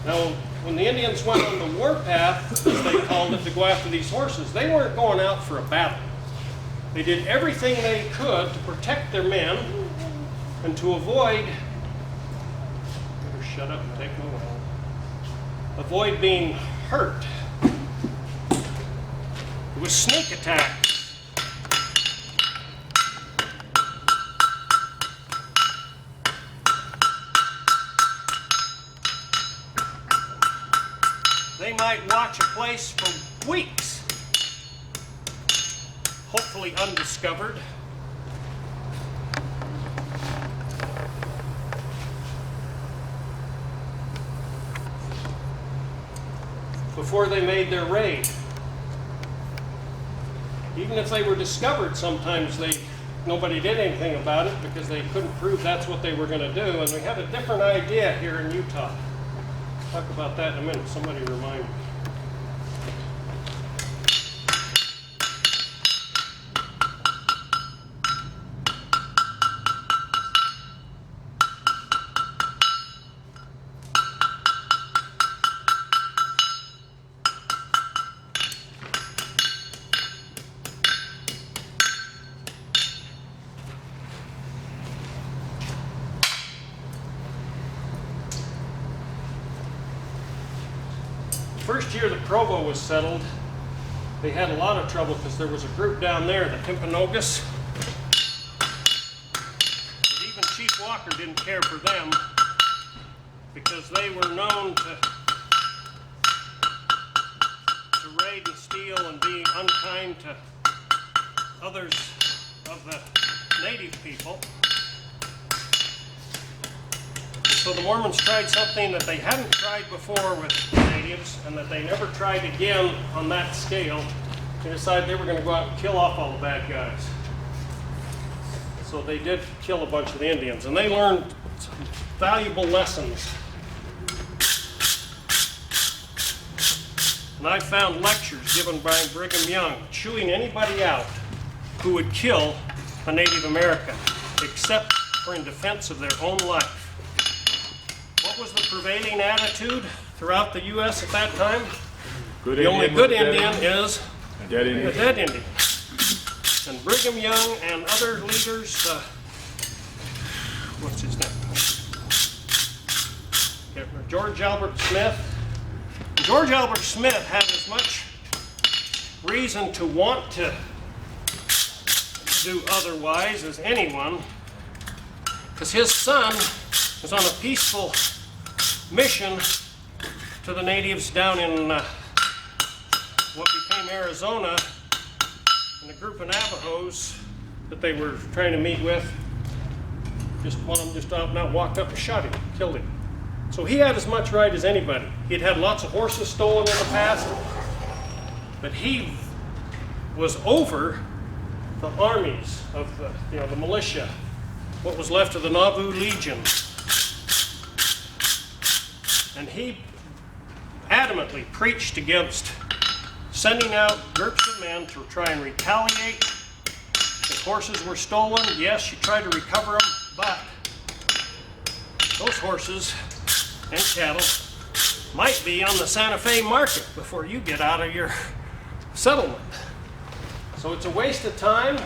S2: Now, when the Indians went on the warpath, as they called it, to go after these horses, they weren't going out for a battle. They did everything they could to protect their men and to avoid, better shut up and take my well, avoid being hurt. It was sneak attack. They might watch a place for weeks, hopefully undiscovered. Before they made their raid. Even if they were discovered, sometimes nobody did anything about it because they couldn't prove that's what they were going to do. And we had a different idea here in Utah. Talk about that in a minute. Somebody remind me. First year that Provo was settled, they had a lot of trouble because there was a group down there, the Timpanogos. But even Chief Walker didn't care for them because they were known to raid and steal and be unkind to others of the native people. So the Mormons tried something that they hadn't tried before with the natives and that they never tried again on that scale. They decided they were going to go out and kill off all the bad guys. So they did kill a bunch of the Indians, and they learned some valuable lessons. And I found lectures given by Brigham Young chewing anybody out who would kill a Native American, except for in defense of their own life. What was the prevailing attitude throughout the U.S. at that time? The only good Indian is a dead Indian. And Brigham Young and other leaders, what's his name? George Albert Smith. George Albert Smith had as much reason to want to do otherwise as anyone, because his son was on a peaceful mission to the natives down in what became Arizona, and a group of Navajos that they were trying to meet with. Just one of them just not walked up and shot him, killed him. So he had as much right as anybody. He'd had lots of horses stolen in the past, but he was over the armies of the militia, what was left of the Nauvoo Legion. And he adamantly preached against sending out groups of men to try and retaliate. If horses were stolen, yes, you tried to recover them, but those horses and cattle might be on the Santa Fe market before you get out of your settlement. So it's a waste of time.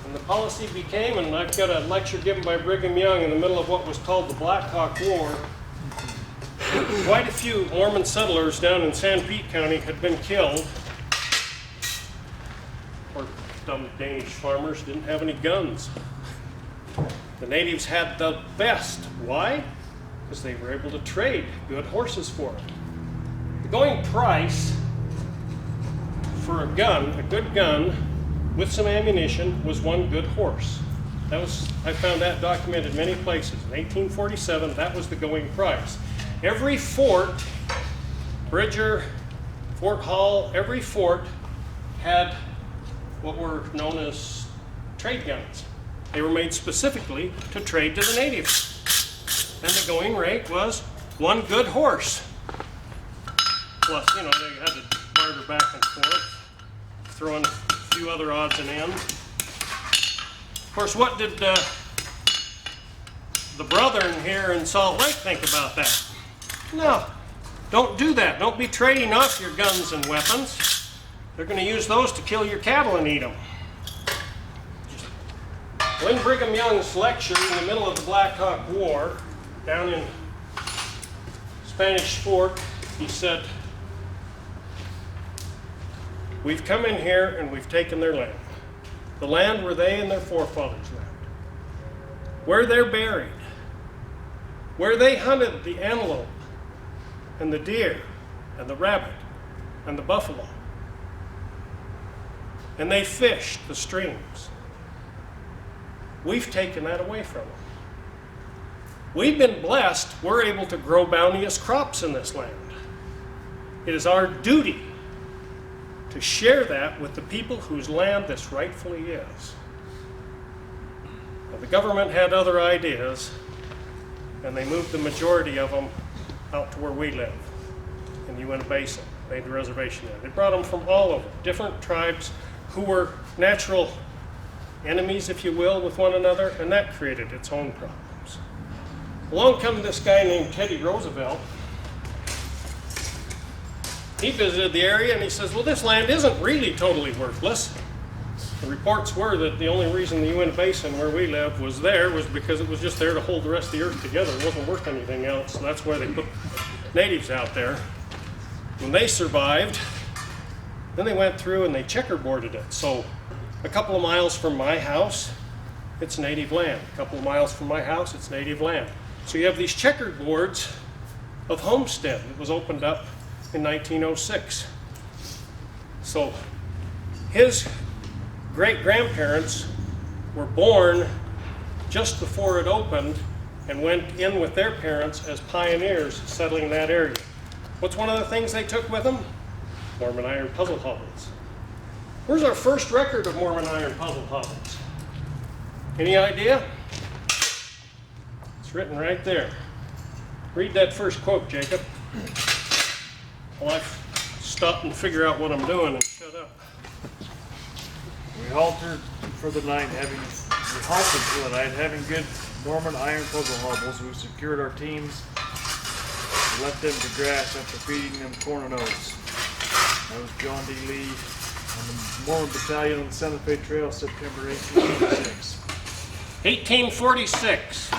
S2: And the policy became, and I've got a lecture given by Brigham Young in the middle of what was called the Black Hawk War. Quite a few Mormon settlers down in San Pete County had been killed. Or dumb Danish farmers didn't have any guns. The natives had the best. Why? Because they were able to trade good horses for it. The going price for a gun, a good gun, with some ammunition, was one good horse. I found that documented many places. In 1847, that was the going price. Every fort, Bridger, Fort Hall, every fort had what were known as trade guns. They were made specifically to trade to the natives. And the going rate was one good horse. Plus, they had to barter back and forth, throw in a few other odds and ends. Of course, what did the brethren here in Salt Lake think about that? No, don't do that. Don't be trading off your guns and weapons. They're going to use those to kill your cattle and eat them. When Brigham Young's lecture in the middle of the Black Hawk War, down in Spanish Fork, he said, "We've come in here and we've taken their land. The land where they and their forefathers lived. Where they're buried. Where they hunted the antelope and the deer and the rabbit and the buffalo. and they fished the streams. We've taken that away from them. We've been blessed, we're able to grow bounteous crops in this land. It is our duty to share that with the people whose land this rightfully is. Now, the government had other ideas, and they moved the majority of them out to where we live, in the Uinta Basin, made the reservation there. They brought them from all over, different tribes who were natural enemies, if you will, with one another, and that created its own problems. Along comes this guy named Teddy Roosevelt. He visited the area and he says, well, this land isn't really totally worthless. The reports were that the only reason the Uinta Basin where we live was because it was just there to hold the rest of the earth together. It wasn't worth anything else, so that's why they put natives out there. When they survived, then they went through and they checkerboarded it. So a couple of miles from my house, it's native land. A couple of miles from my house, it's native land. So you have these checkered boards of homestead that was opened up in 1906. So his great-grandparents were born just before it opened and went in with their parents as pioneers settling that area. What's one of the things they took with them? Mormon iron puzzle hobbles. Where's our first record of Mormon iron puzzle hobbles? Any idea? It's written right there. Read that first quote, Jacob. While I stop and figure out what I'm doing and shut up.
S7: We halted for the night, having good Mormon iron puzzle hobbles. We secured our teams and left them to grass after feeding them corn and oats. I was John D. Lee on the Mormon Battalion on the Santa Fe Trail, September 1846.
S2: 1846.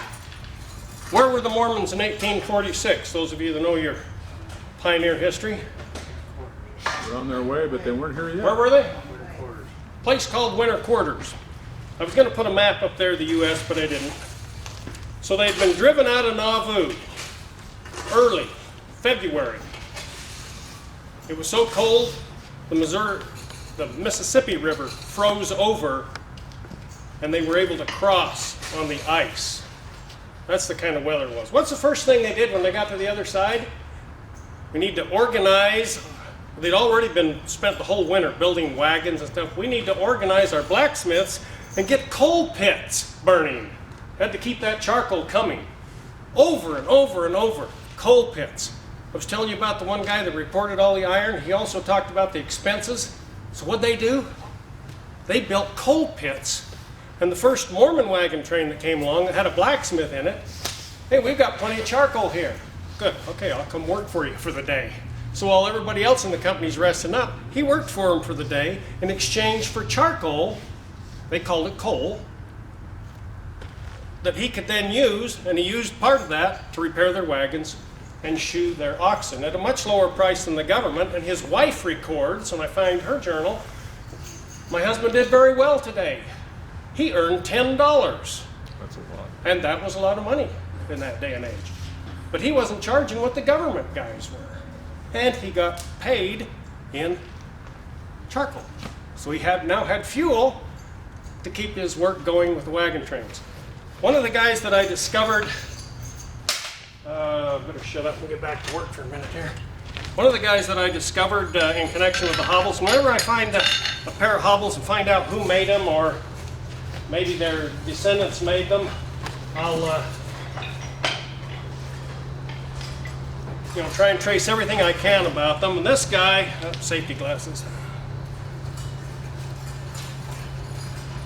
S2: Where were the Mormons in 1846? Those of you that know your pioneer history.
S3: They're on their way, but they weren't here yet.
S2: Where were they? Place called Winter Quarters. I was going to put a map up there of the U.S., but I didn't. So they'd been driven out of Nauvoo early, February. It was so cold, the Mississippi River froze over, and they were able to cross on the ice. That's the kind of weather it was. What's the first thing they did when they got to the other side? We need to organize. They'd already spent the whole winter building wagons and stuff. We need to organize our blacksmiths and get coal pits burning. Had to keep that charcoal coming. Over and over and over. Coal pits. I was telling you about the one guy that reported all the iron. He also talked about the expenses. So what'd they do? They built coal pits. And the first Mormon wagon train that came along that had a blacksmith in it, hey, we've got plenty of charcoal here. Good, okay, I'll come work for you for the day. So while everybody else in the company's resting up, he worked for them for the day in exchange for charcoal, they called it coal, that he could then use, and he used part of that to repair their wagons and shoe their oxen at a much lower price than the government. And his wife records, and I find her journal, my husband did very well today. He earned $10.
S3: That's a lot.
S2: And that was a lot of money in that day and age. But he wasn't charging what the government guys were. And he got paid in charcoal. So he now had fuel to keep his work going with the wagon trains. One of the guys that I discovered, better shut up and get back to work for a minute here. One of the guys that I discovered in connection with the hobbles, whenever I find a pair of hobbles and find out who made them, or maybe their descendants made them, I'll try and trace everything I can about them. And this guy, safety glasses.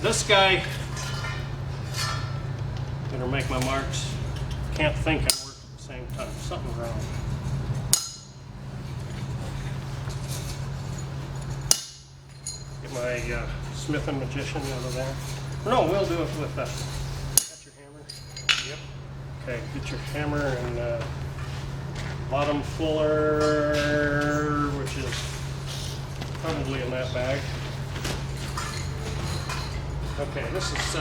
S2: This guy, better make my marks. Can't think and work at the same time. Something wrong. Get my Smith and Magician out of there. No, we'll do it with that. Got your hammer? Yep. Okay, get your hammer and bottom fuller, which is probably in that bag. Okay, this is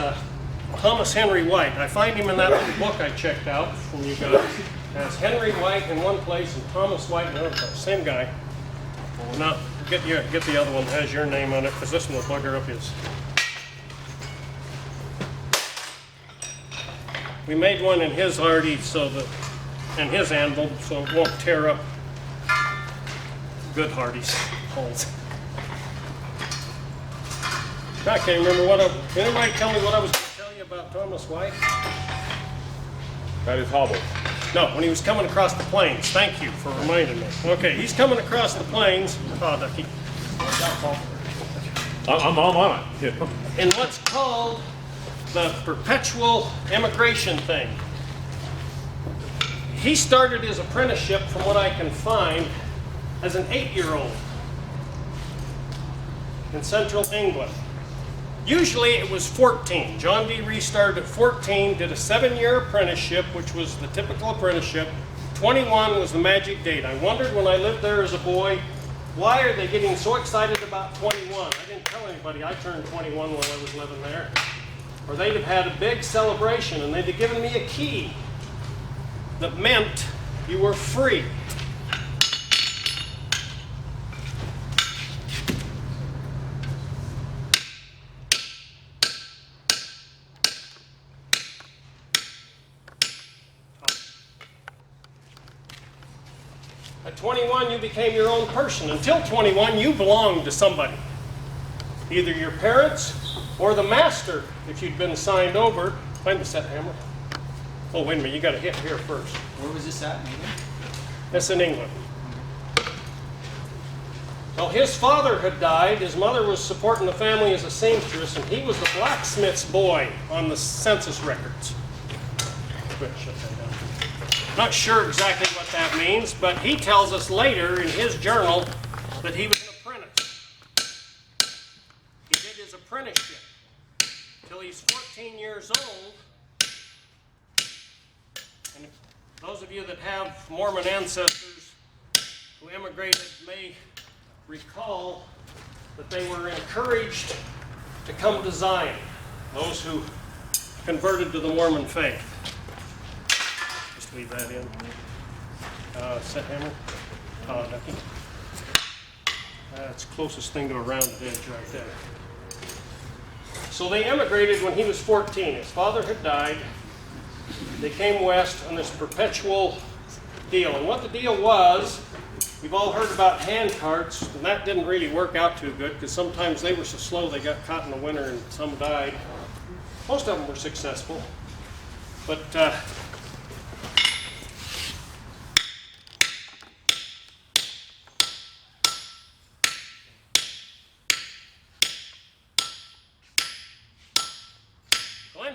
S2: Thomas Henry White. I find him in that little book I checked out from you guys. It has Henry White in one place and Thomas White in another place. Same guy. No, get the other one that has your name on it, because this one will bugger up his. We made one in his already, in his anvil, so it won't tear up good Hardy's holes. I can't remember can anybody tell me what I was going to tell you about Thomas White?
S3: That is Hobbles.
S2: No, when he was coming across the plains. Thank you for reminding me. Okay, he's coming across the plains. Oh, Ducky.
S3: I'm on it. You know?
S2: In what's called the perpetual immigration thing. He started his apprenticeship, from what I can find, as an 8-year-old in central England. Usually it was 14. John D. Reese started at 14, did a 7-year apprenticeship, which was the typical apprenticeship. 21 was the magic date. I wondered when I lived there as a boy, why are they getting so excited about 21? I didn't tell anybody I turned 21 while I was living there. Or they'd have had a big celebration and they'd have given me a key that meant you were free. At 21, you became your own person. Until 21, you belonged to somebody. Either your parents or the master, if you'd been signed over. Find the set hammer. Oh, wait a minute, you got to hit here first.
S9: Where was this at, England?
S2: That's in England. Well, his father had died. His mother was supporting the family as a seamstress, and he was the blacksmith's boy on the census records. Quick, shut that down. Not sure exactly what that means, but he tells us later in his journal that he was an apprentice. He did his apprenticeship till he's 14 years old. And those of you that have Mormon ancestors who immigrated may recall that they were encouraged to come to Zion, those who converted to the Mormon faith. Just leave that in. Set hammer. Ducky. That's the closest thing to a rounded edge right there. So they emigrated when he was 14. His father had died. They came west on this perpetual deal. And what the deal was, we've all heard about hand carts, and that didn't really work out too good because sometimes they were so slow they got caught in the winter and some died. Most of them were successful. But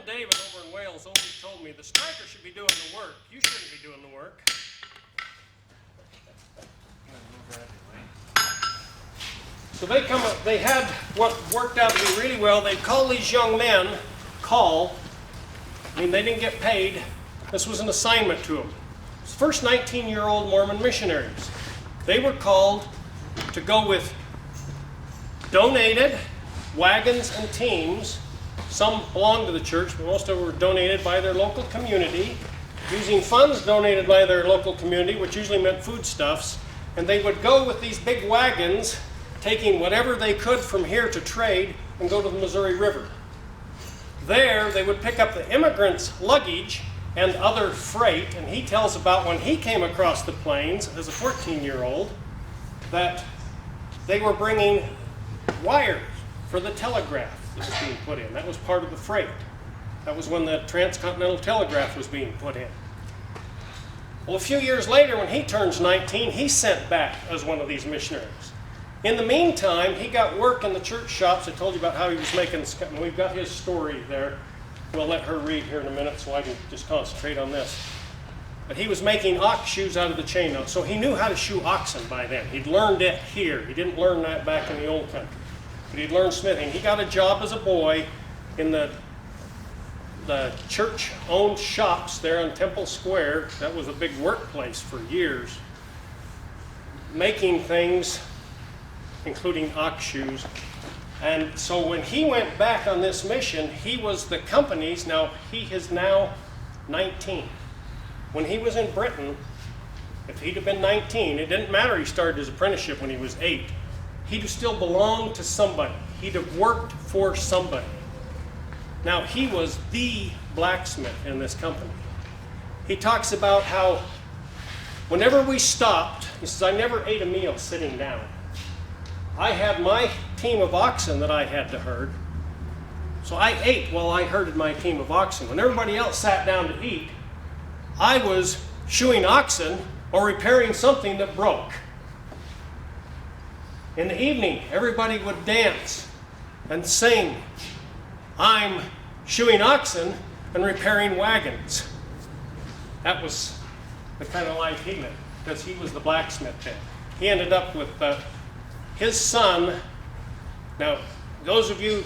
S2: David over in Wales always told me the striker should be doing the work. You shouldn't be doing the work. So they had what worked out to be really well. They'd call these young men, they didn't get paid. This was an assignment to them. First 19-year-old Mormon missionaries. They were called to go with donated wagons and teams. Some belonged to the church, but most of them were donated by their local community, using funds donated by their local community, which usually meant foodstuffs. And they would go with these big wagons, taking whatever they could from here to trade and go to the Missouri River. There, they would pick up the immigrants' luggage and other freight, and he tells about when he came across the plains as a 14-year-old, that they were bringing wires for the telegraph that was being put in. That was part of the freight. That was when the transcontinental telegraph was being put in. Well, a few years later, when he turns 19, he's sent back as one of these missionaries. In the meantime, he got work in the church shops. I told you about how he was making, we've got his story there. We'll let her read here in a minute so I can just concentrate on this. But he was making ox shoes out of the chain knot. So he knew how to shoe oxen by then. He'd learned it here. He didn't learn that back in the old country. But he'd learned smithing. He got a job as a boy in the church-owned shops there on Temple Square. That was a big workplace for years. Making things, including ox shoes. And so when he went back on this mission, he was the company's, now he is now 19. When he was in Britain, If he'd have been 19, it didn't matter he started his apprenticeship when he was 8. He'd have still belonged to somebody. He'd have worked for somebody. Now, he was the blacksmith in this company. He talks about how whenever we stopped, he says, I never ate a meal sitting down. I had my team of oxen that I had to herd, so I ate while I herded my team of oxen. When everybody else sat down to eat, I was shoeing oxen or repairing something that broke. In the evening, everybody would dance and sing. I'm shoeing oxen and repairing wagons. That was the kind of life he lived, because he was the blacksmith then. He ended up with his son. Now, those of you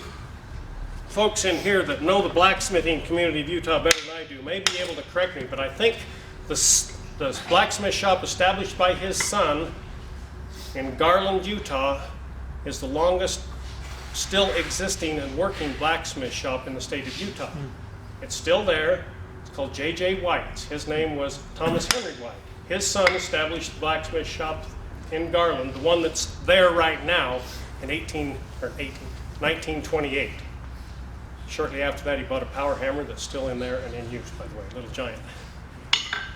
S2: folks in here that know the blacksmithing community of Utah better than I do may be able to correct me, but I think the blacksmith shop established by his son in Garland, Utah, is the longest still existing and working blacksmith shop in the state of Utah. It's still there. It's called J.J. White's. His name was Thomas Henry White. His son established the blacksmith shop in Garland, the one that's there right now, in 1928. Shortly after that, he bought a power hammer that's still in there and in use, by the way, Little Giant.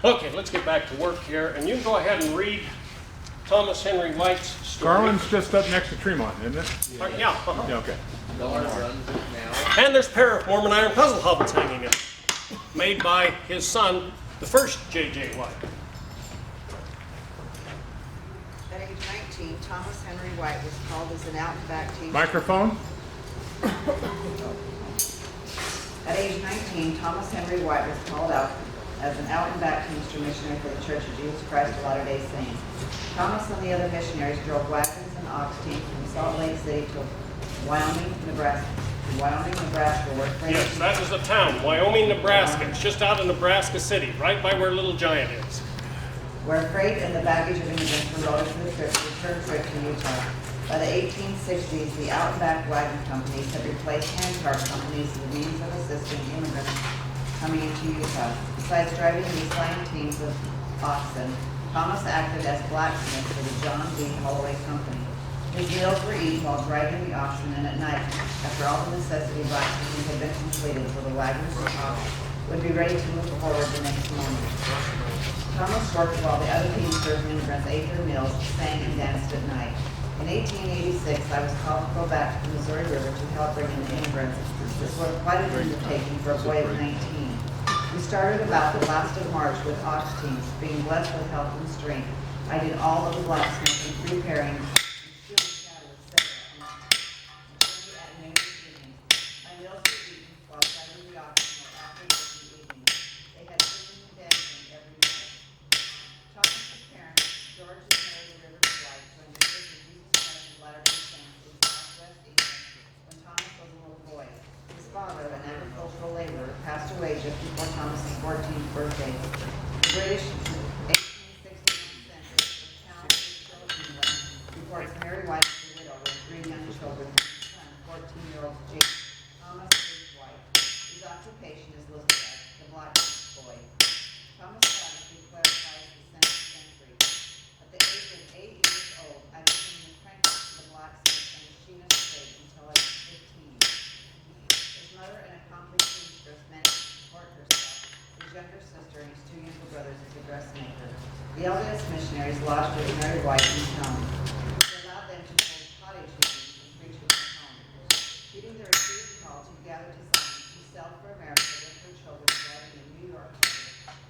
S2: Okay, let's get back to work here, and you can go ahead and read Thomas Henry White's story.
S3: Garland's just up next to Tremont, isn't it?
S2: Yeah, uh-huh.
S3: Yeah, okay.
S2: And there's a pair of Mormon iron puzzle hobbles hanging in, made by his son, the first J.J. White.
S8: At age 19, Thomas Henry White was called as an out-and-back teamster.
S3: Microphone?
S8: At age 19, Thomas Henry White was called out as an out-and-back teamster missionary for the Church of Jesus Christ of Latter-day Saints. Thomas and the other missionaries drove wagons and ox teams from Salt Lake City to Wyoming, Nebraska. Where freight
S2: Yes, that is the town, Wyoming, Nebraska. It's just out of Nebraska City, right by where Little Giant is.
S8: where freight and the baggage of immigrants were loaded for the return trip to Utah. By the 1860s, the out-and-back wagon companies had replaced handcart companies as a means of assisting immigrants coming into Utah. Besides driving these flying teams of oxen, Thomas acted as blacksmith for the John D. Holloway Company. His meals were eaten while driving the oxen, and at night, after all the necessity blacksmithing had been completed, so the wagons and oxen would be ready to move forward the next morning. Thomas worked while the other teamsters and immigrants ate their meals, sang, and danced at night. In 1886, I was called to go back to the Missouri River to help bring in the immigrants. This was quite an undertaking for a boy of 19. We started about the last of March with ox teams, being blessed with health and strength. I did all of the blacksmithing, preparing, and shooting cattle, etc. at noon evenings. My meals were eaten while driving the oxen or after work in the evening. They had singing and dancing every night. Thomas's parents, George and Mary Rivers White, joined the Church of Jesus Christ of Latter-day Saints in Southwest England when Thomas was a little boy. His father, an agricultural laborer, passed away just before Thomas's 14th birthday. The British 1869 census of town of England reports Mary White as a widow with 3 young children, his son, 14-year-old James Thomas H. White. His occupation is listed as the blacksmith boy. Thomas White declared the 17th century. At the age of 8 years old, I became an apprentice to the blacksmith and machinist trade until I was 15. His mother, an accomplished seamstress, managed to support herself. His younger sister and his 2 younger brothers as a dressmaker. The LDS missionaries lodged with Mary White in town. They allowed them to hold cottage meetings and preach in their home. Heeding the received call to gather to Zion to sail for America with her children arriving in New York,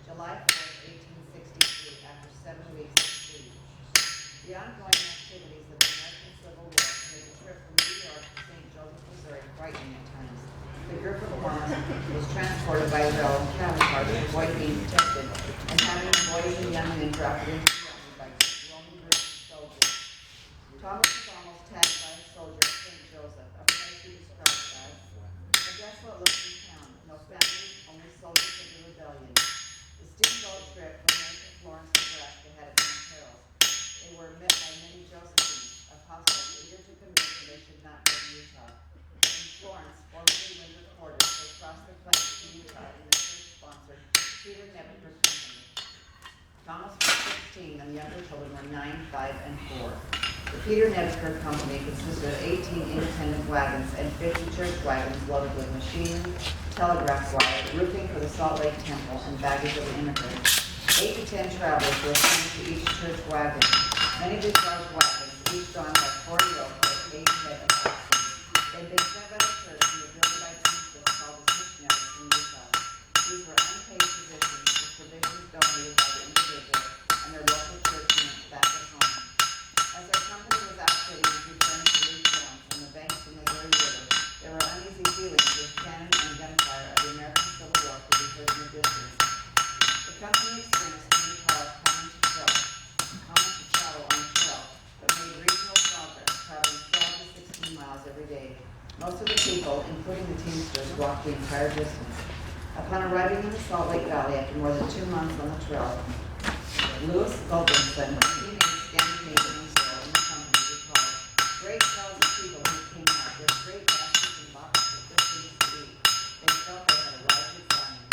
S8: July 4, 1863, after 7 weeks of siege. The ongoing activities of the American Civil War made the trip from New York to St. Joseph, Missouri frightening at times. The group of Mormons was transported by rail and cattle cars to avoid being detected, and having boys and young men drafted into the army by Roman groups of soldiers. Thomas was almost tagged by a soldier at St. Joseph, a place he described as a desolate looking town, no families, only soldiers of the rebellion. The steamboat trip from there to Florence, Nebraska had its own perils. They were met by many Josephines, apostles eager to convince them they should not go to Utah. In Florence, formerly winter quarters, they crossed the plains to Utah in the church-sponsored Peter Nebeker Company. Thomas was 16 younger children were 9, 5, and 4. The Peter Nebsker Company consisted of 18 independent wagons and 50 church wagons loaded with machinery, telegraph wire, roofing for the Salt Lake Temple, and baggage of the immigrants. 8 to 10 travelers were assigned to each church wagon. Many of these large wagons, each drawn by 40 yoke or 8 head of oxen. They had been sent by the church and were driven by teamsters called as missionaries from Utah. These were unpaid positions with provisions donated by the individual and their local church units back at home. As their company was outfitting and preparing to leave Florence on the banks of the Missouri River, there were uneasy feelings as cannon and gunfire of the American Civil War could be heard in the distance. The company experienced many trials common to travel on the trail, but made reasonable progress, traveling 12 to 16 miles every day. Most of the people, including the teamsters, walked the entire distance. Upon arriving in the Salt Lake Valley after more than 2 months on the trail, Louis Gulbinson, a teenage Scandinavian sailor in the company, recalled, "Great crowds of people who came out with great baskets and boxes of good things to eat. They felt they had arrived at Zion."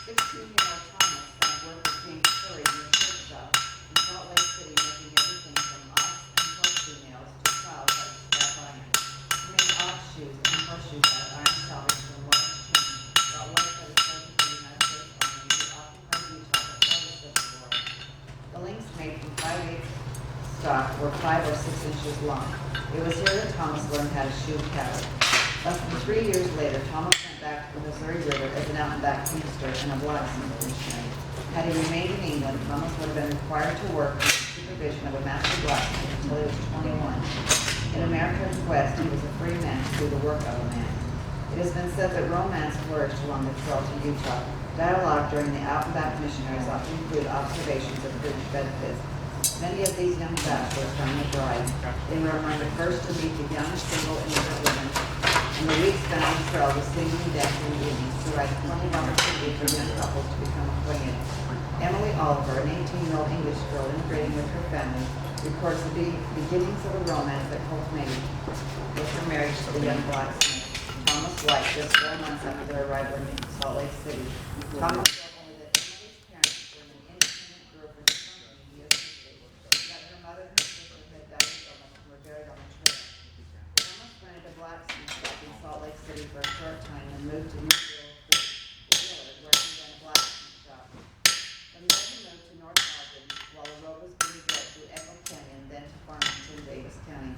S8: 16-year-old Thomas found work with James Curry in the church shop in Salt Lake City, making everything from ox and horseshoe nails to plows out of scrap iron. He made ox shoes and horseshoes out of iron salvage from large chains brought west by the soldiers of the United States Army who occupied Utah before the Civil War. The links made from 5/8 stock were 5 or 6 inches long. It was here that Thomas learned how to shoe cattle. Less than 3 years later, Thomas went back to the Missouri River as an out-and-back teamster and a blacksmith missionary. Had he remained in England, Thomas would have been required to work under the supervision of a master blacksmith until he was 21. In America's West, he was a free man to do the work of a man. It has been said that romance flourished along the trail to Utah. Dialogue during the out-and-back missionaries often include observations of British benefits. Many of these young bachelors found a bride. They were among the first to meet the young, single, immigrant women. And the weeks spent on the trail was singing and dancing in the evenings to provide plenty of opportunity for young couples to become acquainted. Emily Oliver, an 18-year-old English girl immigrating with her family, records the beginnings of a romance that culminated with her marriage to the young blacksmith, Thomas White, just 4 months after their arrival in Salt Lake City. Thomas said only that Emily's parents were an independent group in the company he assisted, that her mother and her sister had died of illness and were buried on the trail. Thomas rented a blacksmith shop in Salt Lake City for a short time and moved to New Village, where he ran a blacksmith shop. From there he moved to North Ogden while the road was being built through Echo Canyon, then to Farmington, Davis County.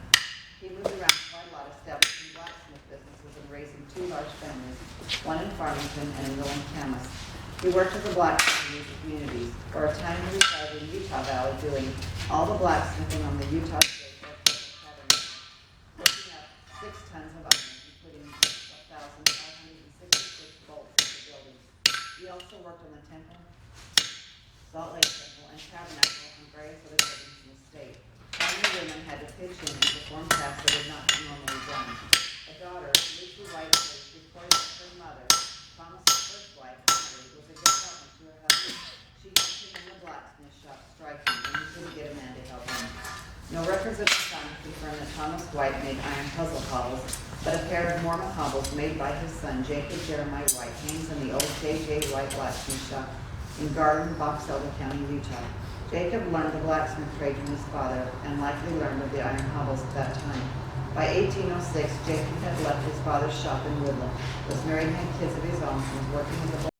S8: He moved around quite a lot, establishing blacksmith businesses and raising 2 large families, one in Farmington and another in Camas. He worked as a blacksmith in these communities. For a time he resided in Utah Valley doing all the blacksmithing on the Utah State Airport Academy, lifting up 6 tons of iron, including 1,566 bolts in the buildings. He also worked on the temple, Salt Lake Temple, and tabernacle on various other buildings in the state. Many women had to pitch in and perform tasks that had not been normally done. A daughter, Lucy Whitefish, reported that her mother, Thomas's first wife, Mary, was a good helpmate to her husband. She helped him in the blacksmith shop striking when he couldn't get a man to help him. No records have been found to confirm that Thomas White made iron puzzle hobbles, but a pair of Mormon hobbles made by his son, Jacob Jeremiah White, hangs in the old J.J. White blacksmith shop in Garden, Box Elder County, Utah. Jacob learned the blacksmith trade from his father and likely learned of the iron hobbles at that time. By 1806, Jacob had left his father's shop in Woodland, was married and had kids of his own, and was working in the